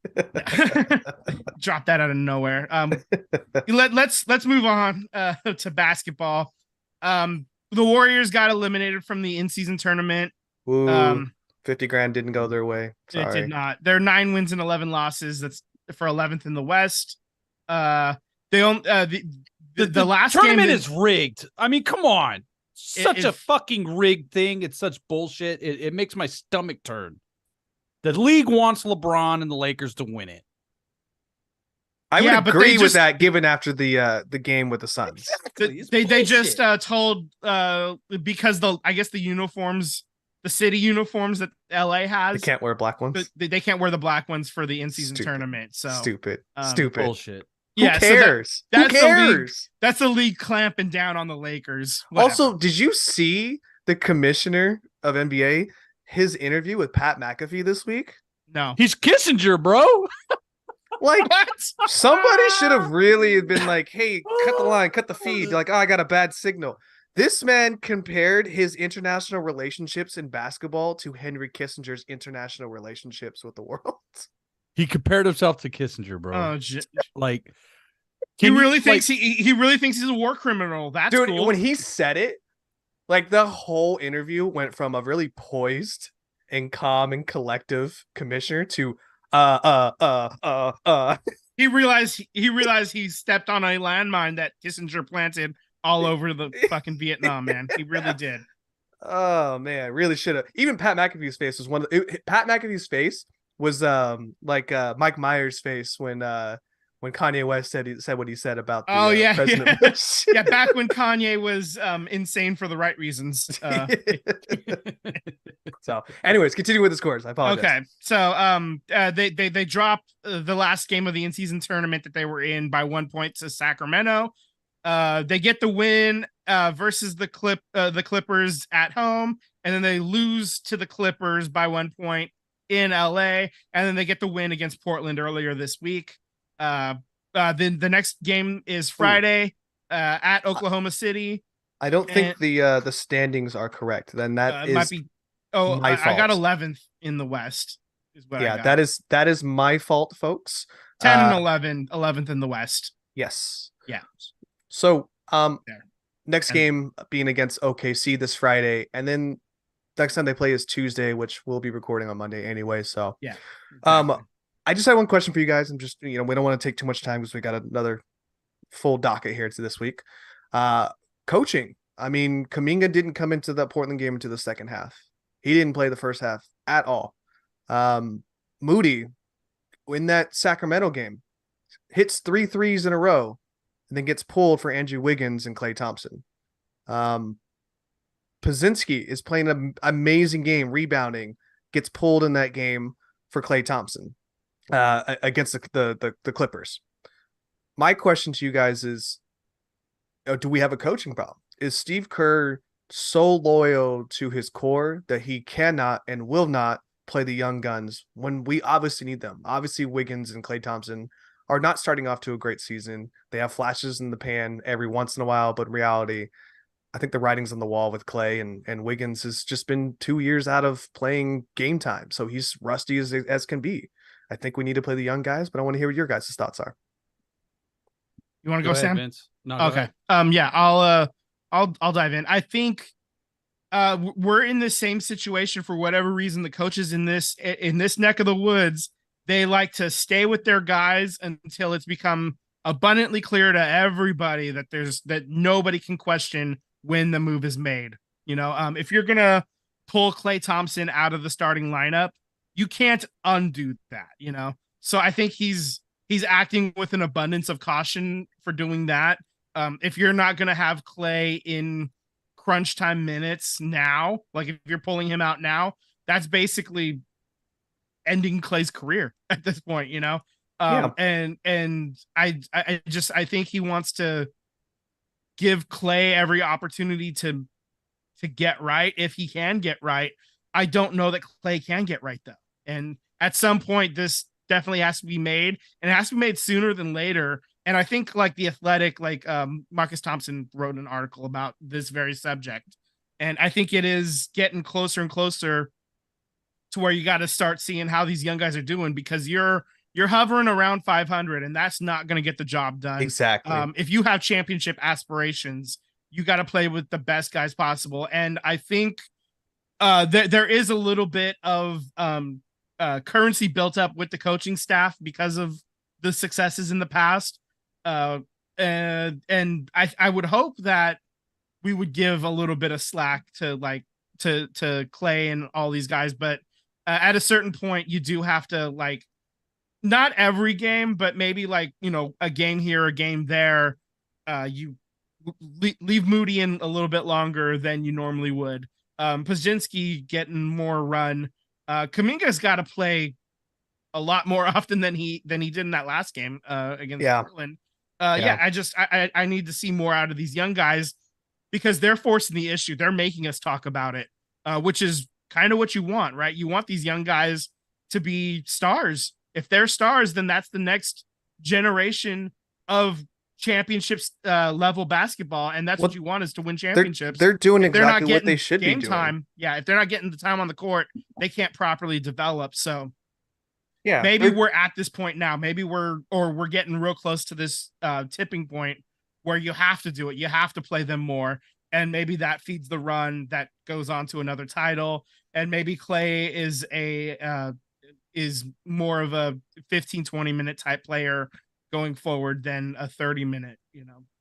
Drop that out of nowhere. Let's move on to basketball. The Warriors got eliminated from the in-season tournament. Ooh, 50 grand didn't go their way. Sorry. It did not. They're 9 wins and 11 losses. That's for 11th in the West. They own the last tournament game is rigged. I mean, come on. Such a fucking rigged thing. It's such bullshit. It makes my stomach turn. The league wants LeBron and the Lakers to win it. I would agree with that, given after the game with the Suns. Exactly. They just told because the uniforms, the city uniforms that LA has, they can't wear black ones. They can't wear the black ones for the in-season tournament. So stupid bullshit. Who cares? Who cares? That's the league clamping down on the Lakers. Whatever. Also, did you see the commissioner of NBA, his interview with Pat McAfee this week? No. He's Kissinger, bro. Like, somebody should have really been like, hey, cut the line, cut the feed. Like, oh, I got a bad signal. This man compared his international relationships in basketball to Henry Kissinger's international relationships with the world. He compared himself to Kissinger, bro. Oh, like he really thinks he's a war criminal. That's dude. Cool. When he said it, like the whole interview went from a really poised and calm and collective commissioner to He realized he stepped on a landmine that Kissinger planted all over the fucking Vietnam, man. He really did. Oh man, really should have. Even Pat McAfee's face was Pat McAfee's face was like Mike Myers' face when Kanye West said what he said about the Oh yeah, President yeah, Bush. yeah. Back when Kanye was insane for the right reasons. So, anyways, continue with the scores. I apologize. Okay, so they dropped the last game of the in-season tournament that they were in by 1 point to Sacramento. They get the win versus the Clippers at home, and then they lose to the Clippers by 1 point in LA, and then they get the win against Portland earlier this week. Then the next game is Friday at Oklahoma City. I don't think the standings are correct. Then that is might be. Oh, my fault. I got 11th in the West. Is what I got. that is my fault, folks. 10 and 11, 11th in the West. Yes. Yeah. So, There. next game being against OKC this Friday, and then next time they play is Tuesday, which we'll be recording on Monday anyway. So, Yeah. Exactly. I just had one question for you guys. I'm just, we don't want to take too much time because we got another full docket here to this week. Coaching. I mean, Kuminga didn't come into that Portland game into the second half. He didn't play the first half at all. Moody in that Sacramento game hits 3 threes in a row and then gets pulled for Andrew Wiggins and Klay Thompson. Pazinski is playing an amazing game, rebounding, gets pulled in that game for Klay Thompson against the Clippers. My question to you guys is, do we have a coaching problem? Is Steve Kerr so loyal to his core that he cannot and will not play the young guns when we obviously need them? Obviously, Wiggins and Klay Thompson are not starting off to a great season. They have flashes in the pan every once in a while, but in reality, I think the writing's on the wall with Klay, and Wiggins has just been 2 years out of playing game time. So he's rusty as can be. I think we need to play the young guys, but I want to hear what your guys' thoughts are. You want to go, ahead, Sam? Vince. No, okay. Yeah, I'll dive in. I think we're in the same situation for whatever reason. The coaches in this neck of the woods, they like to stay with their guys until it's become abundantly clear to everybody that nobody can question when the move is made. If you're gonna pull Klay Thompson out of the starting lineup, you can't undo that. So I think he's acting with an abundance of caution for doing that. If you're not going to have Klay in crunch time minutes now, like if you're pulling him out now, that's basically ending Klay's career at this point, Yeah. And I think he wants to give Klay every opportunity to get right if he can get right. I don't know that Klay can get right though. And at some point, this definitely has to be made, and it has to be made sooner than later. And I think like The Athletic, Marcus Thompson wrote an article about this very subject. And I think it is getting closer and closer to where you got to start seeing how these young guys are doing, because you're hovering around 500 and that's not going to get the job done. Exactly. If you have championship aspirations, you got to play with the best guys possible. And I think there is a little bit of currency built up with the coaching staff because of the successes in the past. And I would hope that we would give a little bit of slack to Klay and all these guys, but at a certain point you do have to, not every game, but maybe a game here, a game there, you leave Moody in a little bit longer than you normally would. Pazinski getting more run. Kuminga's got to play a lot more often than he did in that last game against Portland. I need to see more out of these young guys because they're forcing the issue. They're making us talk about it, which is kind of what you want, right? You want these young guys to be stars. If they're stars, then that's the next generation of championships level basketball, and that's what you want, is to win championships. They're doing exactly what they should be doing. Time, if they're not getting the time on the court, they can't properly develop. So yeah, maybe we're at this point now. Maybe we're getting real close to this tipping point where you have to do it. You have to play them more, and maybe that feeds the run that goes on to another title. And maybe Klay is more of a 15-20 minute type player going forward than a 30-minute,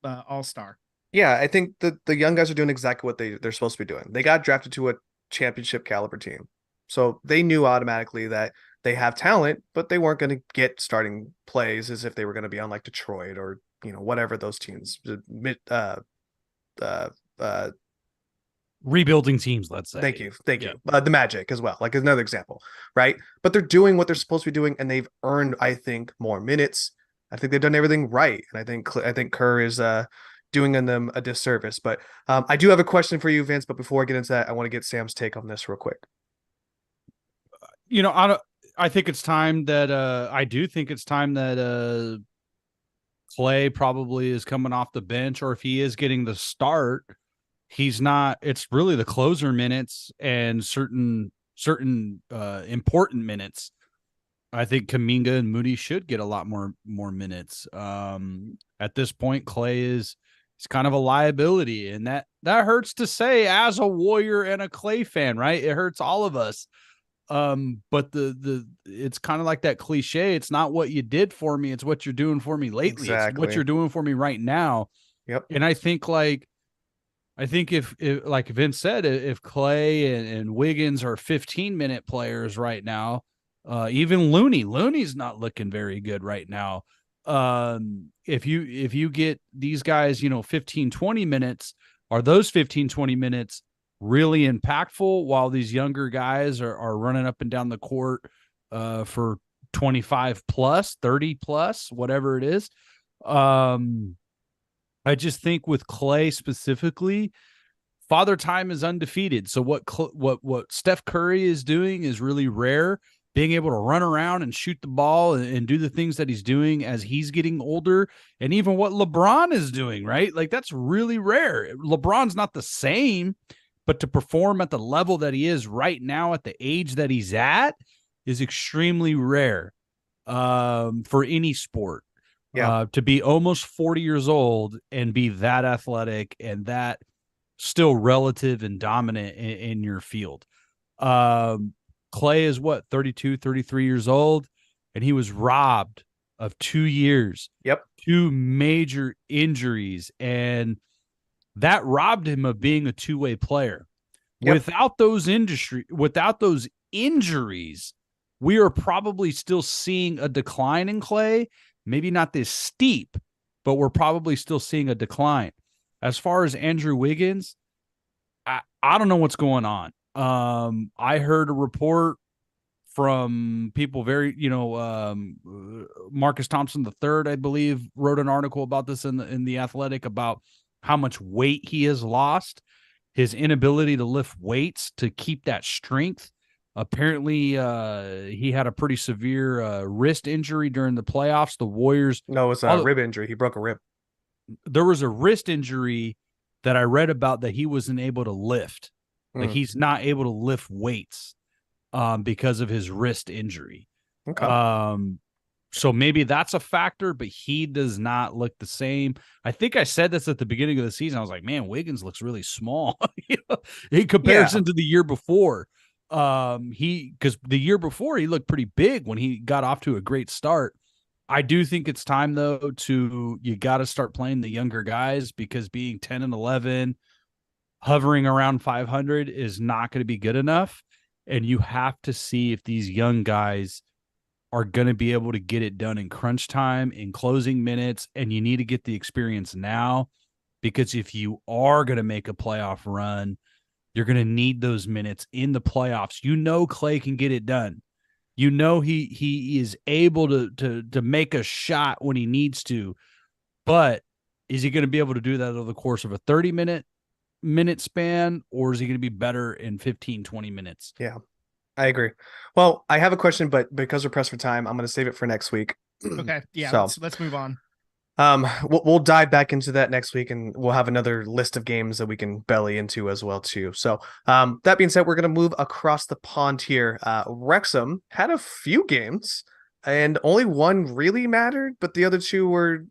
all-star. Yeah, I think the young guys are doing exactly what they're supposed to be doing. They got drafted to a championship caliber team. So they knew automatically that they have talent, but they weren't going to get starting plays as if they were going to be on like Detroit or, whatever those teams, uh, uh, Rebuilding teams, let's say. thank you. Thank Yeah. you. The Magic as well, like another example, right? But they're doing what they're supposed to be doing, and they've earned, I think, more minutes. I think they've done everything right, and I think Kerr is doing them a disservice. But I do have a question for you, Vince. But before I get into that, I want to get Sam's take on this real quick. I think it's time that I do think it's time that Clay probably is coming off the bench, or if he is getting the start, he's not. It's really the closer minutes and certain important minutes. I think Kuminga and Moody should get a lot more minutes. At this point, Clay is kind of a liability, and that hurts to say as a Warrior and a Clay fan, right? It hurts all of us. But it's kind of like that cliche. It's not what you did for me, it's what you're doing for me lately. Exactly. It's what you're doing for me right now. Yep. And I think if like Vince said, if Clay and Wiggins are 15-minute players right now, even Looney's not looking very good right now. If you get these guys, 15, 20 minutes, are those 15, 20 minutes really impactful while these younger guys are running up and down the court for 25 plus, 30 plus, whatever it is? I just think with Clay specifically, Father Time is undefeated. So what Steph Curry is doing is really rare. Being able to run around and shoot the ball and do the things that he's doing as he's getting older, and even what LeBron is doing, right? Like, that's really rare. LeBron's not the same, but to perform at the level that he is right now at the age that he's at is extremely rare for any sport. Yeah. To be almost 40 years old and be that athletic and that still relative and dominant in your field. Clay is 32, 33 years old, and he was robbed of 2 years. Yep. 2 major injuries, and that robbed him of being a two-way player. Yep. Without those injuries, we are probably still seeing a decline in Clay. Maybe not this steep, but we're probably still seeing a decline. As far as Andrew Wiggins, I don't know what's going on. I heard a report from people Marcus Thompson III, I believe, wrote an article about this in the Athletic about how much weight he has lost, his inability to lift weights to keep that strength. Apparently, he had a pretty severe wrist injury during the playoffs. The Warriors. No, it's a rib injury. He broke a rib. There was a wrist injury that I read about that he wasn't able to lift. Like, he's not able to lift weights because of his wrist injury. Okay. So maybe that's a factor, but he does not look the same. I think I said this at the beginning of the season. I was like, man, Wiggins looks really small in comparison to the year before. Because the year before he looked pretty big when he got off to a great start. I do think it's time, though, you got to start playing the younger guys, because being 10 and 11, hovering around 500 is not going to be good enough. And you have to see if these young guys are going to be able to get it done in crunch time, in closing minutes, and you need to get the experience now, because if you are going to make a playoff run, you're going to need those minutes in the playoffs. Clay can get it done. He is able to make a shot when he needs to, but is he going to be able to do that over the course of a 30-minute span, or is he going to be better in 15, 20 minutes? Yeah, I agree. Well, I have a question, but because we're pressed for time, I'm going to save it for next week. Okay. Yeah. So, let's move on. We'll dive back into that next week, and we'll have another list of games that we can belly into as well too. So, that being said, we're going to move across the pond here. Wrexham had a few games, and only one really mattered, but the other two were,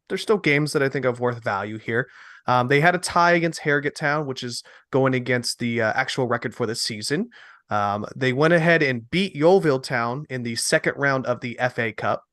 there's still games that I think of worth value here. They had a tie against Harrogate Town, which is going against the actual record for the season. They went ahead and beat Yeovil Town in the second round of the FA Cup.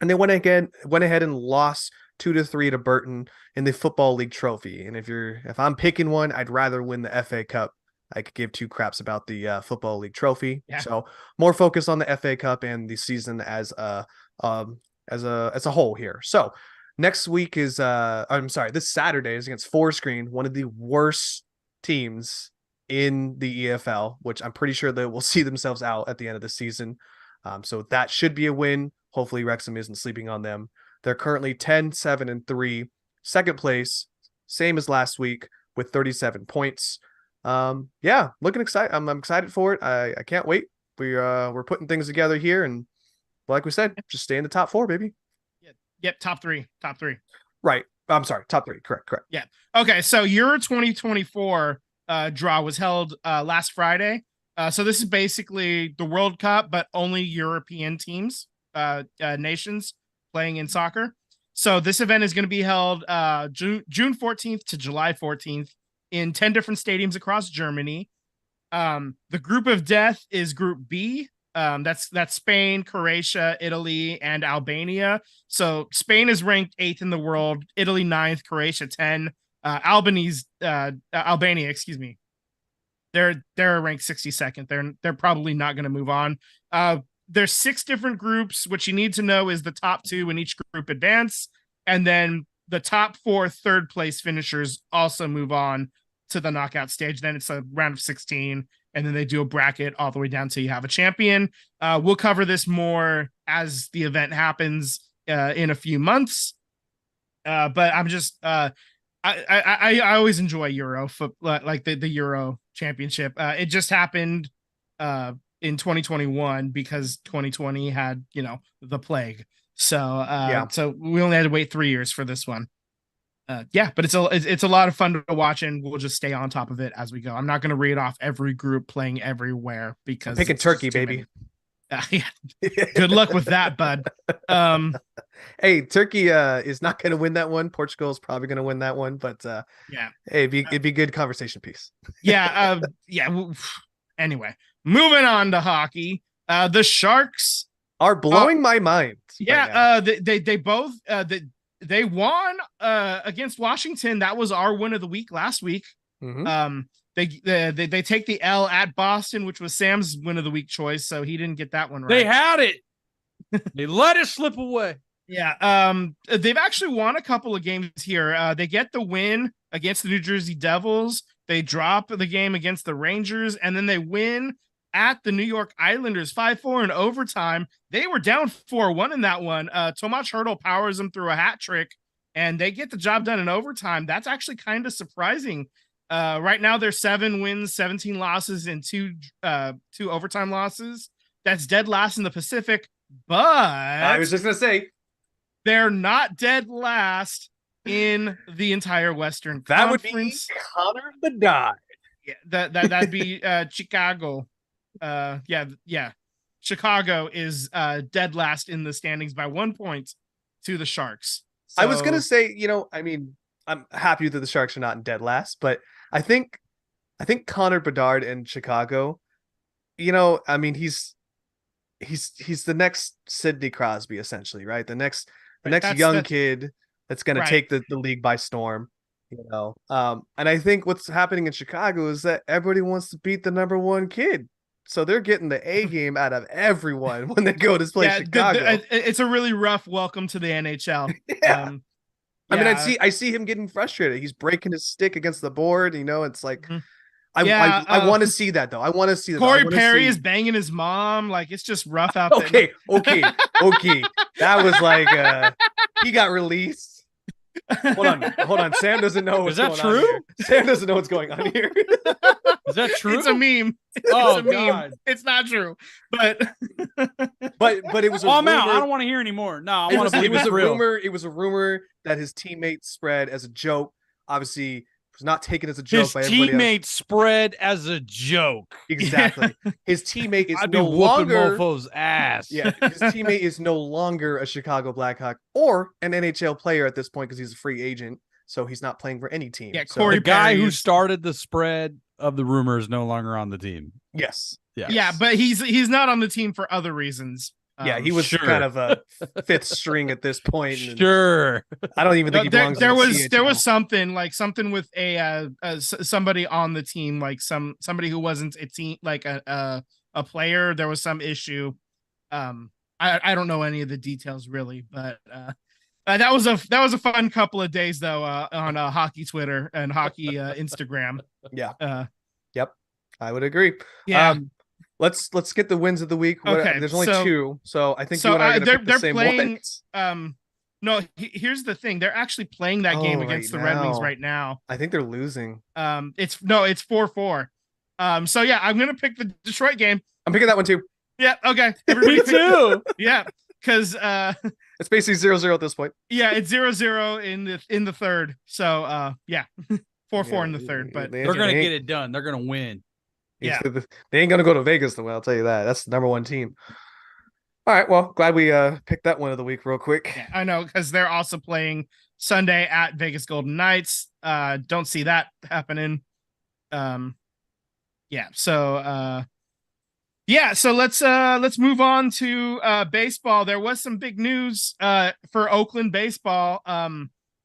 And they went ahead and lost 2-3 to Burton in the Football League trophy. And if I'm picking one, I'd rather win the FA Cup. I could give two craps about the Football League trophy. Yeah. So more focus on the FA Cup and the season as a whole here. So next week is this Saturday is against Forescreen, one of the worst teams in the EFL, which I'm pretty sure they will see themselves out at the end of the season. So that should be a win. Hopefully Wrexham isn't sleeping on them. They're currently 10-7-3, second place, same as last week with 37 points. Looking excited. I'm excited for it. I can't wait. We're putting things together here, and like we said, just stay in the top 4, baby. Yep, top three. Right. I'm sorry, top 3. Correct. Yeah. Okay, so Euro 2024 draw was held last Friday. So this is basically the World Cup, but only European teams, nations playing in soccer. So this event is going to be held June 14th to July 14th in 10 different stadiums across Germany. The group of death is Group B. That's Spain, Croatia, Italy, and Albania. So Spain is ranked 8th in the world, Italy 9th, Croatia 10, Albania, excuse me. They're ranked 62nd. They're probably not going to move on. There's 6 different groups. What you need to know is the top 2 in each group advance, and then the top 4 third place finishers also move on to the knockout stage. Then it's a round of 16, and then they do a bracket all the way down till you have a champion. We'll cover this more as the event happens in a few months. But I'm just I always enjoy Euro like the Euro Championship. It just happened in 2021 because 2020 had the plague. So so we only had to wait 3 years for this one. But it's a lot of fun to watch, and we'll just stay on top of it as we go. I'm not going to read off every group playing everywhere because I'm picking Turkey, baby. Good luck with that, bud. Hey, Turkey is not going to win that one. Portugal is probably going to win that one, but hey, it'd be good conversation piece. Anyway, moving on to hockey. The Sharks are blowing my mind. They both they won against Washington. That was our win of the week last week. Mm-hmm. They take the L at Boston, which was Sam's win of the week choice, so he didn't get that one right. They had it. They let it slip away. Yeah. They've actually won a couple of games here. They get the win against the New Jersey Devils. They drop the game against the Rangers, and then they win at the New York Islanders 5-4 in overtime. They were down 4-1 in that one. Tomas Hertl powers them through a hat trick, and they get the job done in overtime. That's actually kind of surprising. Right now they're 7 wins, 17 losses, and two overtime losses. That's dead last in the Pacific, but I was just gonna say they're not dead last in the entire Western that Conference. Would be Connor Bedard. Yeah, that'd be Chicago. Chicago is dead last in the standings by 1 point to the Sharks. So, I was gonna say, I'm happy that the Sharks are not in dead last, but I think Connor Bedard in Chicago, he's the next Sidney Crosby, essentially, right? The next young kid that's gonna take the league by storm. And I think what's happening in Chicago is that everybody wants to beat the number 1 kid. So they're getting the A game out of everyone when they go to play Chicago. It's a really rough welcome to the NHL. I see him getting frustrated. He's breaking his stick against the board. It's like, I want to see that though. I want to see that. Corey Perry is banging his mom. Like, it's just rough out there. Okay. That was like, he got released. Hold on. Sam doesn't know what's going on. Is that true? Sam doesn't know what's going on here. Is that true? It's a meme. Oh, it's a God. meme. It's not true. But it was a I'm rumor. out. I don't want to hear anymore. No, I want to believe it's real. It was a rumor that his teammates spread as a joke. Obviously, it was not taken as a joke by everybody else. His teammates spread as a joke. Exactly. His teammate is I'd no be longer mofo's ass. Yeah, his teammate is no longer a Chicago Blackhawk or an NHL player at this point because he's a free agent, so he's not playing for any team. Yeah, so, Corey the guy who started the spread of the rumor is no longer on the team. Yes. Yeah, but he's not on the team for other reasons. Yeah, he was Sure. kind of a fifth string at this point. and Sure. I don't even think he belongs there in the was CHL. something with somebody on the team, like somebody who wasn't a team, like a player. There was some issue. I don't know any of the details really, but that was a fun couple of days though on hockey Twitter and hockey Instagram. Yeah. Yep. I would agree. Yeah. Let's get the wins of the week. Okay, There's only so- 2, so I think so, you and I are gonna pick the they're same playing- ones. No, here's the thing. They're actually playing that game Oh, against right the Red Wings now. right now. I think they're losing. It's 4-4. So yeah, I'm gonna pick the Detroit game. I'm picking that one too. Yeah, okay. Everybody Me pick- too. Yeah, because It's basically 0-0 at this point. yeah, it's 0-0 in the third. So yeah, 4-4 in the third. But They're gonna they get it done. They're gonna win. Yeah. They ain't gonna go to Vegas though. I'll tell you that. That's the number 1 team. All right. Well, glad we picked that one of the week real quick. yeah, I know because they're also playing Sunday at Vegas Golden Knights. Don't see that happening. Yeah. So so let's move on to baseball. There was some big news for Oakland baseball.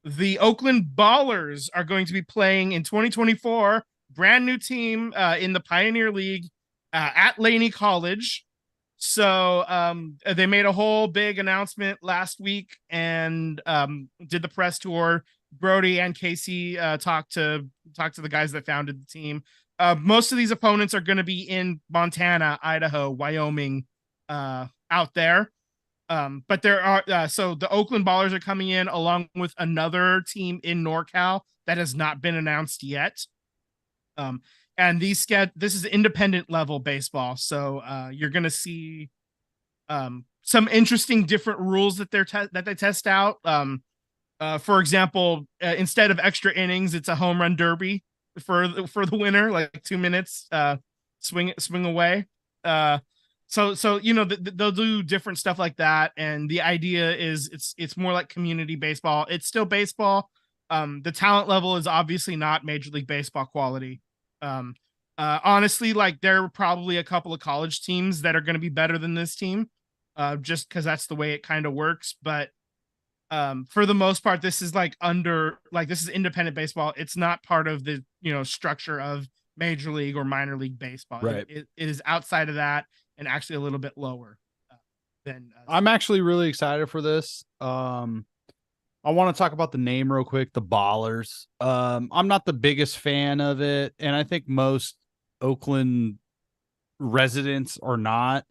The Oakland Ballers are going to be playing in 2024. Brand new team in the Pioneer League at Laney College. So they made a whole big announcement last week and did the press tour. Brody and Casey talked to the guys that founded the team. Most of these opponents are going to be in Montana, Idaho, Wyoming, out there. But there are so the Oakland Ballers are coming in along with another team in NorCal that has not been announced yet. And this is independent level baseball, so you're gonna see some interesting different rules that they test out. For example, instead of extra innings, it's a home run derby for the winner, like 2 minutes, swing away. So you know they'll do different stuff like that, and the idea is it's more like community baseball. It's still baseball. The talent level is obviously not Major League Baseball quality. Honestly, like there are probably a couple of college teams that are going to be better than this team, just because that's the way it kind of works. But for the most part, this is this is independent baseball. It's not part of the structure of Major League or minor league baseball. Right. It is outside of that and actually a little bit lower than. I'm actually really excited for this. I want to talk about the name real quick, the Ballers. I'm not the biggest fan of it, and I think most Oakland residents are not.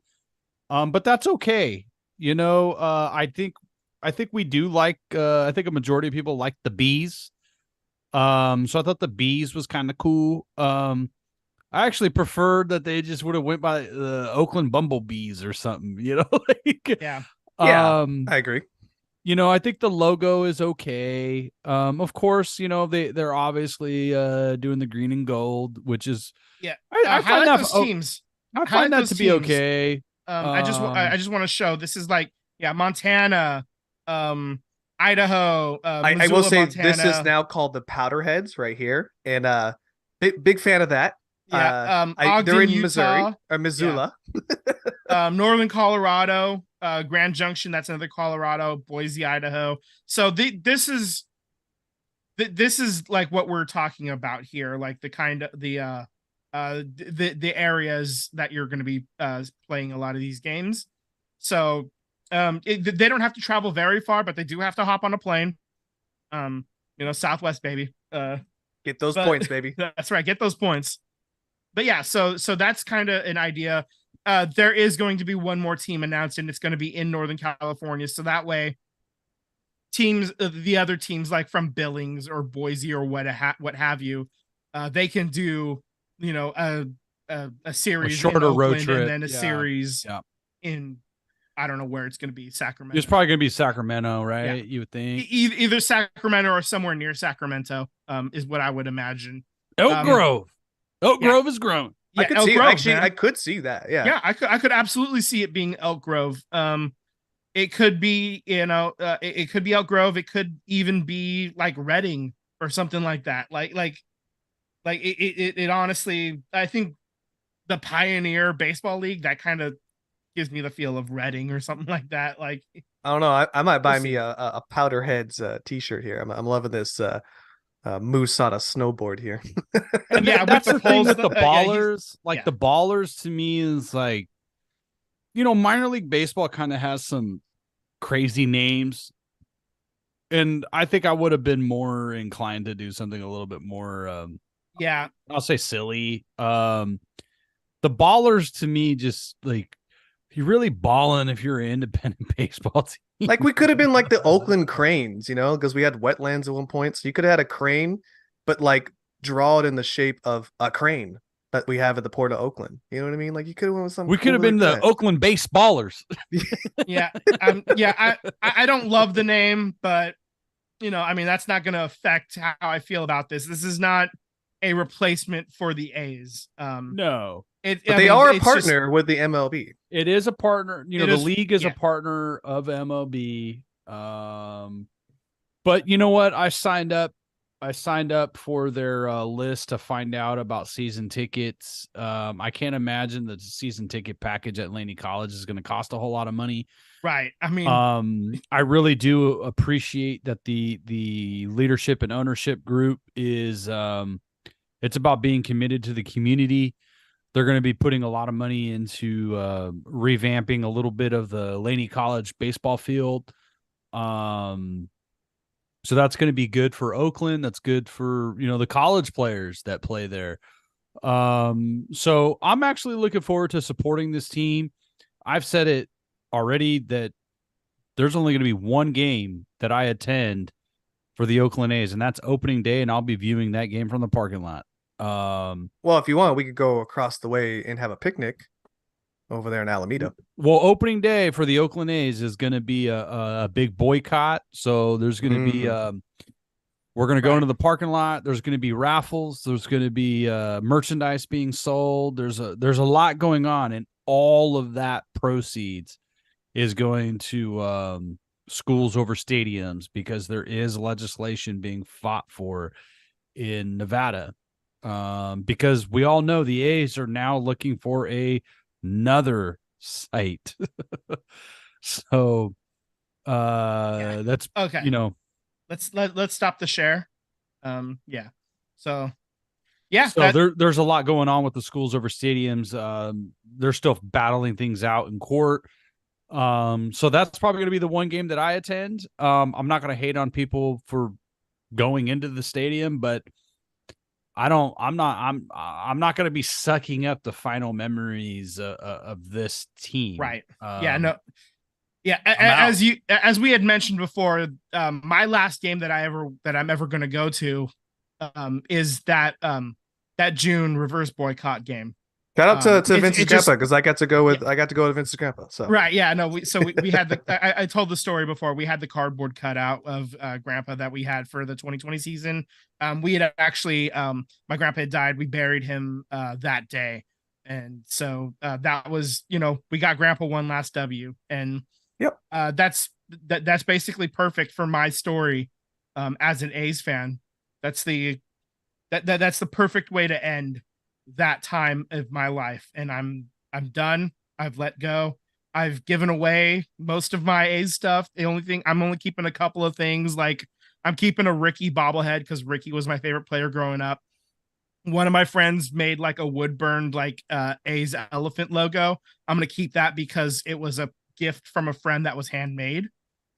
But that's okay. I think we do like I think a majority of people like the Bees. So I thought the Bees was kind of cool. I actually preferred that they just would have went by the Oakland Bumblebees or something, Yeah. I agree. I think the logo is okay. Of course, they're obviously doing the green and gold, which is I find highlight that those teams. I highlight find that those to be teams. okay. I just want to show this is Montana, Idaho. I Missoula, will say Montana. this is now called the Powderheads right here, and big fan of that. Yeah, they're Ogden, in Utah, Missouri or Missoula. Northern Colorado, Grand Junction. That's another Colorado. Boise, Idaho. So this is like what we're talking about here, like the kind of the areas that you're going to be playing a lot of these games. So they don't have to travel very far, but they do have to hop on a plane. Southwest baby. Get those points, baby. That's right. Get those points. But yeah, so that's kind of an idea. There is going to be one more team announced, and it's going to be in Northern California. So that way, the other teams like from Billings or Boise or what have you, they can do a series, a shorter in road Oakland trip, and then a series in I don't know where it's going to be, Sacramento. It's probably going to be Sacramento, right? Yeah. You would think either Sacramento or somewhere near Sacramento is what I would imagine. Elk Grove. Elk Grove is grown. Yeah, I could see that. Yeah, I could absolutely see it being Elk Grove. It could be, it could be Elk Grove. It could even be like Reading or something like that. It honestly, I think the Pioneer Baseball League, that kind of gives me the feel of Reading or something like that. Like, I don't know. I might buy We'll me see. a Powderheads t-shirt here. I'm loving this moose on a snowboard here. And Yeah, with that's the the thing poles, with the yeah, he's- ballers. Like yeah. the ballers to me is like, minor league baseball kind of has some crazy names. And I think I would have been more inclined to do something a little bit more, yeah, I'll say silly. The ballers to me just like, you're really balling if you're an independent baseball team. Like we could have been like the Oakland Cranes, because we had wetlands at one point. So you could have had a crane, but like draw it in the shape of a crane that we have at the Port of Oakland. You know what I mean? Like you could have went with some. We could have been the Oakland baseballers. yeah, I don't love the name, but I mean that's not going to affect how I feel about this. This is not a replacement for the A's. No. But they are a partner with the MLB. It is a partner. The league is a partner of MLB. But you know what? I signed up for their list to find out about season tickets. I can't imagine that the season ticket package at Laney College is going to cost a whole lot of money. Right. I mean, I really do appreciate that the leadership and ownership group is it's about being committed to the community. They're going to be putting a lot of money into revamping a little bit of the Laney College baseball field. So that's going to be good for Oakland. That's good for, the college players that play there. So I'm actually looking forward to supporting this team. I've said it already that there's only going to be one game that I attend for the Oakland A's, and that's opening day, and I'll be viewing that game from the parking lot. Well, if you want, we could go across the way and have a picnic over there in Alameda. Well, opening day for the Oakland A's is going to be a big boycott. So there's going to be we're going to go into the parking lot. There's going to be raffles. There's going to be merchandise being sold. There's a lot going on, and all of that proceeds is going to schools over stadiums because there is legislation being fought for in Nevada. Because we all know the A's are now looking for another site. So that's okay. Let's stop the share. Yeah. So yeah. So there's a lot going on with the schools over stadiums. They're still battling things out in court. So that's probably going to be the one game that I attend. I'm not going to hate on people for going into the stadium, but I'm not going to be sucking up the final memories of this team. Right. Yeah. As we had mentioned before, my last game that I'm ever going to go to, is that June reverse boycott game. Shout out to Vince's grandpa because I got to go to Vince's grandpa. So right, yeah, no, we had I told the story before. We had the cardboard cutout of grandpa that we had for the 2020 season. We had actually my grandpa had died. We buried him that day, and so that was we got grandpa one last W, and yep, that's basically perfect for my story as an A's fan. That's the perfect way to end that time of my life, and I'm done. I've let go. I've given away most of my A's stuff. The only thing I'm only keeping a couple of things, like I'm keeping a Ricky bobblehead because Ricky was my favorite player growing up. One of my friends made like a wood burned like A's elephant logo. I'm gonna keep that because it was a gift from a friend that was handmade.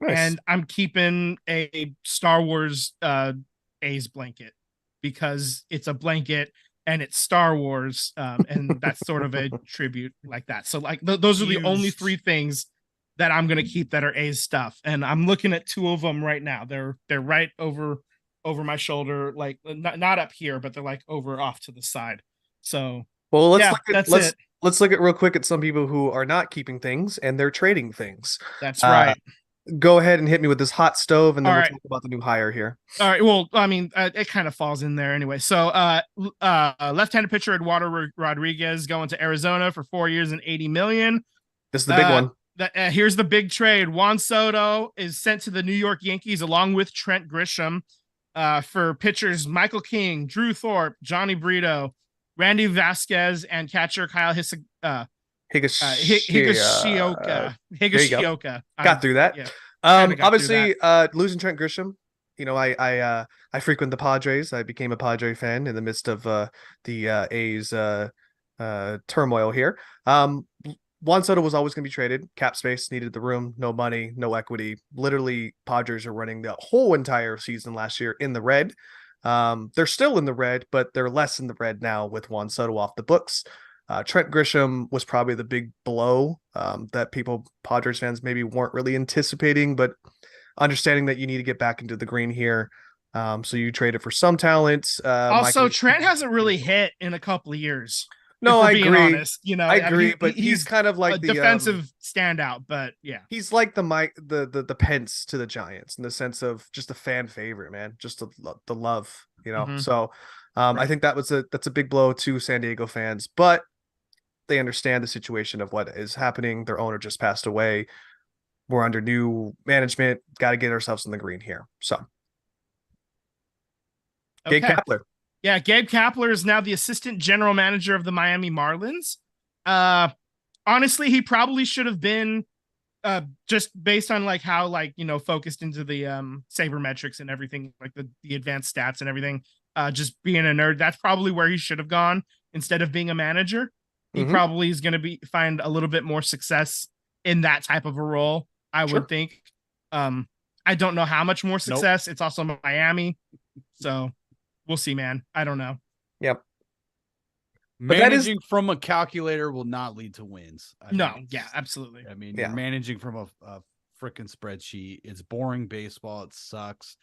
Nice. And I'm keeping a Star Wars A's blanket because it's a blanket and it's Star Wars, and that's sort of a tribute like that. So like those are the only three things that I'm gonna keep that are A's stuff, and I'm looking at two of them right now. They're right over my shoulder, like not up here, but they're like over off to the side. So well, let's look at real quick at some people who are not keeping things and they're trading things. That's right. Go ahead and hit me with this hot stove, and then we'll right. talk about the new hire here. All right. Well, I mean, it kind of falls in there anyway. So, left-handed pitcher Eduardo Rodriguez going to Arizona for 4 years and $80 million. This is the big one. Here's the big trade. Juan Soto is sent to the New York Yankees along with Trent Grisham for pitchers Michael King, Drew Thorpe, Johnny Brito, Randy Vasquez, and catcher Kyle Higashioka. There you go. Higashioka. Got through that. Yeah. Kinda got through Obviously, losing Trent Grisham. You know, I frequent the Padres. I became a Padre fan in the midst of the A's turmoil here. Juan Soto was always going to be traded. Cap space, needed the room, no money, no equity. Literally, Padres are running the whole entire season last year in the red. They're still in the red, but they're less in the red now with Juan Soto off the books. Trent Grisham was probably the big blow that Padres fans maybe weren't really anticipating, but understanding that you need to get back into the green here. So you traded for some talent. Also, Trent hasn't really hit in a couple of years. No, if we're I being agree. honest, you know, I agree, but he's he's kind of like a the defensive standout. But yeah, he's like the Pence to the Giants in the sense of just a fan favorite, man. Just the love, you know. Mhm. So I think that's a big blow to San Diego fans, but they understand the situation of what is happening. Their owner just passed away. We're under new management. Got to get ourselves in the green here. So, Gabe okay. Kapler. Yeah, Gabe Kapler is now the assistant general manager of the Miami Marlins. Honestly, he probably should have been just based on like how like, you know, focused into the sabermetrics and everything, like the advanced stats and everything. Just being a nerd, that's probably where he should have gone instead of being a manager. He probably is going to find a little bit more success in that type of a role, I would think. I don't know how much more success. It's also Miami, so we'll see, man. I don't know. Yep. But managing from a calculator will not lead to wins. Yeah, absolutely. I mean, you're managing from a freaking spreadsheet. It's boring baseball. It sucks.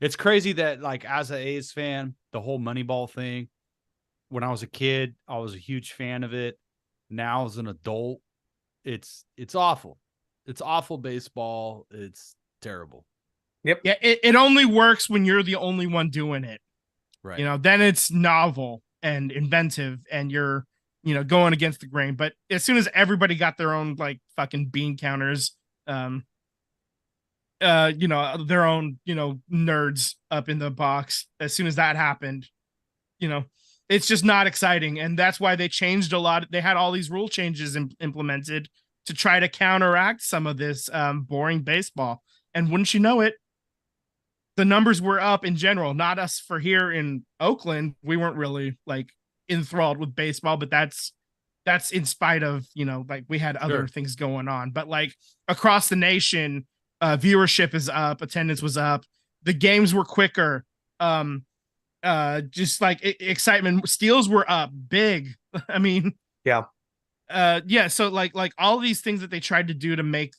It's crazy that, like, as an A's fan, the whole Moneyball thing, when I was a kid, I was a huge fan of it. Now, as an adult, it's awful. It's awful baseball. It's terrible. Yep. Yeah, it only works when you're the only one doing it. Right. You know, then it's novel and inventive and you're, you know, going against the grain. But as soon as everybody got their own like fucking bean counters, you know, their own, you know, nerds up in the box, as soon as that happened, you know, it's just not exciting. And that's why they changed a lot. They had all these rule changes implemented to try to counteract some of this boring baseball. And wouldn't you know it, the numbers were up in general, not us for here in Oakland. We weren't really like enthralled with baseball, but that's in spite of, you know, like we had other things going on, but like across the nation, viewership is up, attendance was up, the games were quicker. Just like excitement, steals were up big. I mean, yeah. So like all these things that they tried to do to make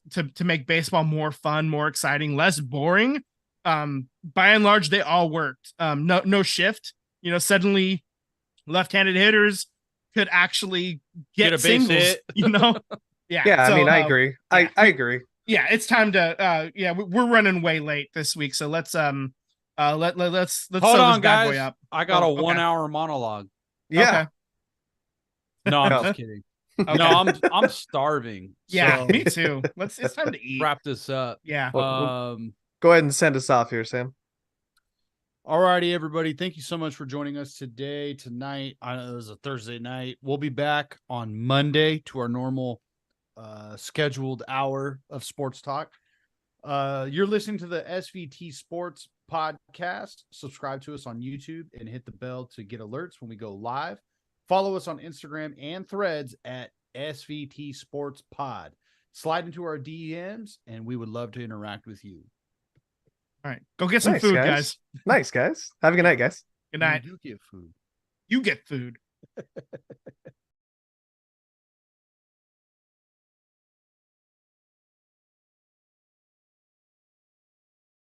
baseball more fun, more exciting, less boring. By and large, they all worked. No shift. You know, suddenly left-handed hitters could actually get a singles. base hit. You know, Yeah. So, I mean, I agree. yeah. I agree. Yeah, it's time to. We're running way late this week, so let's hold sew on, this bad guys. boy up. I got a okay. 1 hour monologue. Yeah. Okay. No, I'm No. just kidding. Okay. No, I'm starving. Yeah, So me too. It's time to eat. wrap this up. Yeah. Go ahead and send us off here, Sam. All righty, everybody. Thank you so much for joining us tonight. I know it was a Thursday night. We'll be back on Monday to our normal scheduled hour of sports talk. You're listening to the SVT Sports Podcast. Subscribe to us on YouTube and hit the bell to get alerts when we go live. Follow us on Instagram and Threads at SVT Sports Pod. Slide into our DMs, and we would love to interact with you. All right. Go get some Nice, food, guys. guys. Nice, guys. Have a good night, guys. Good night. You get food. You get food.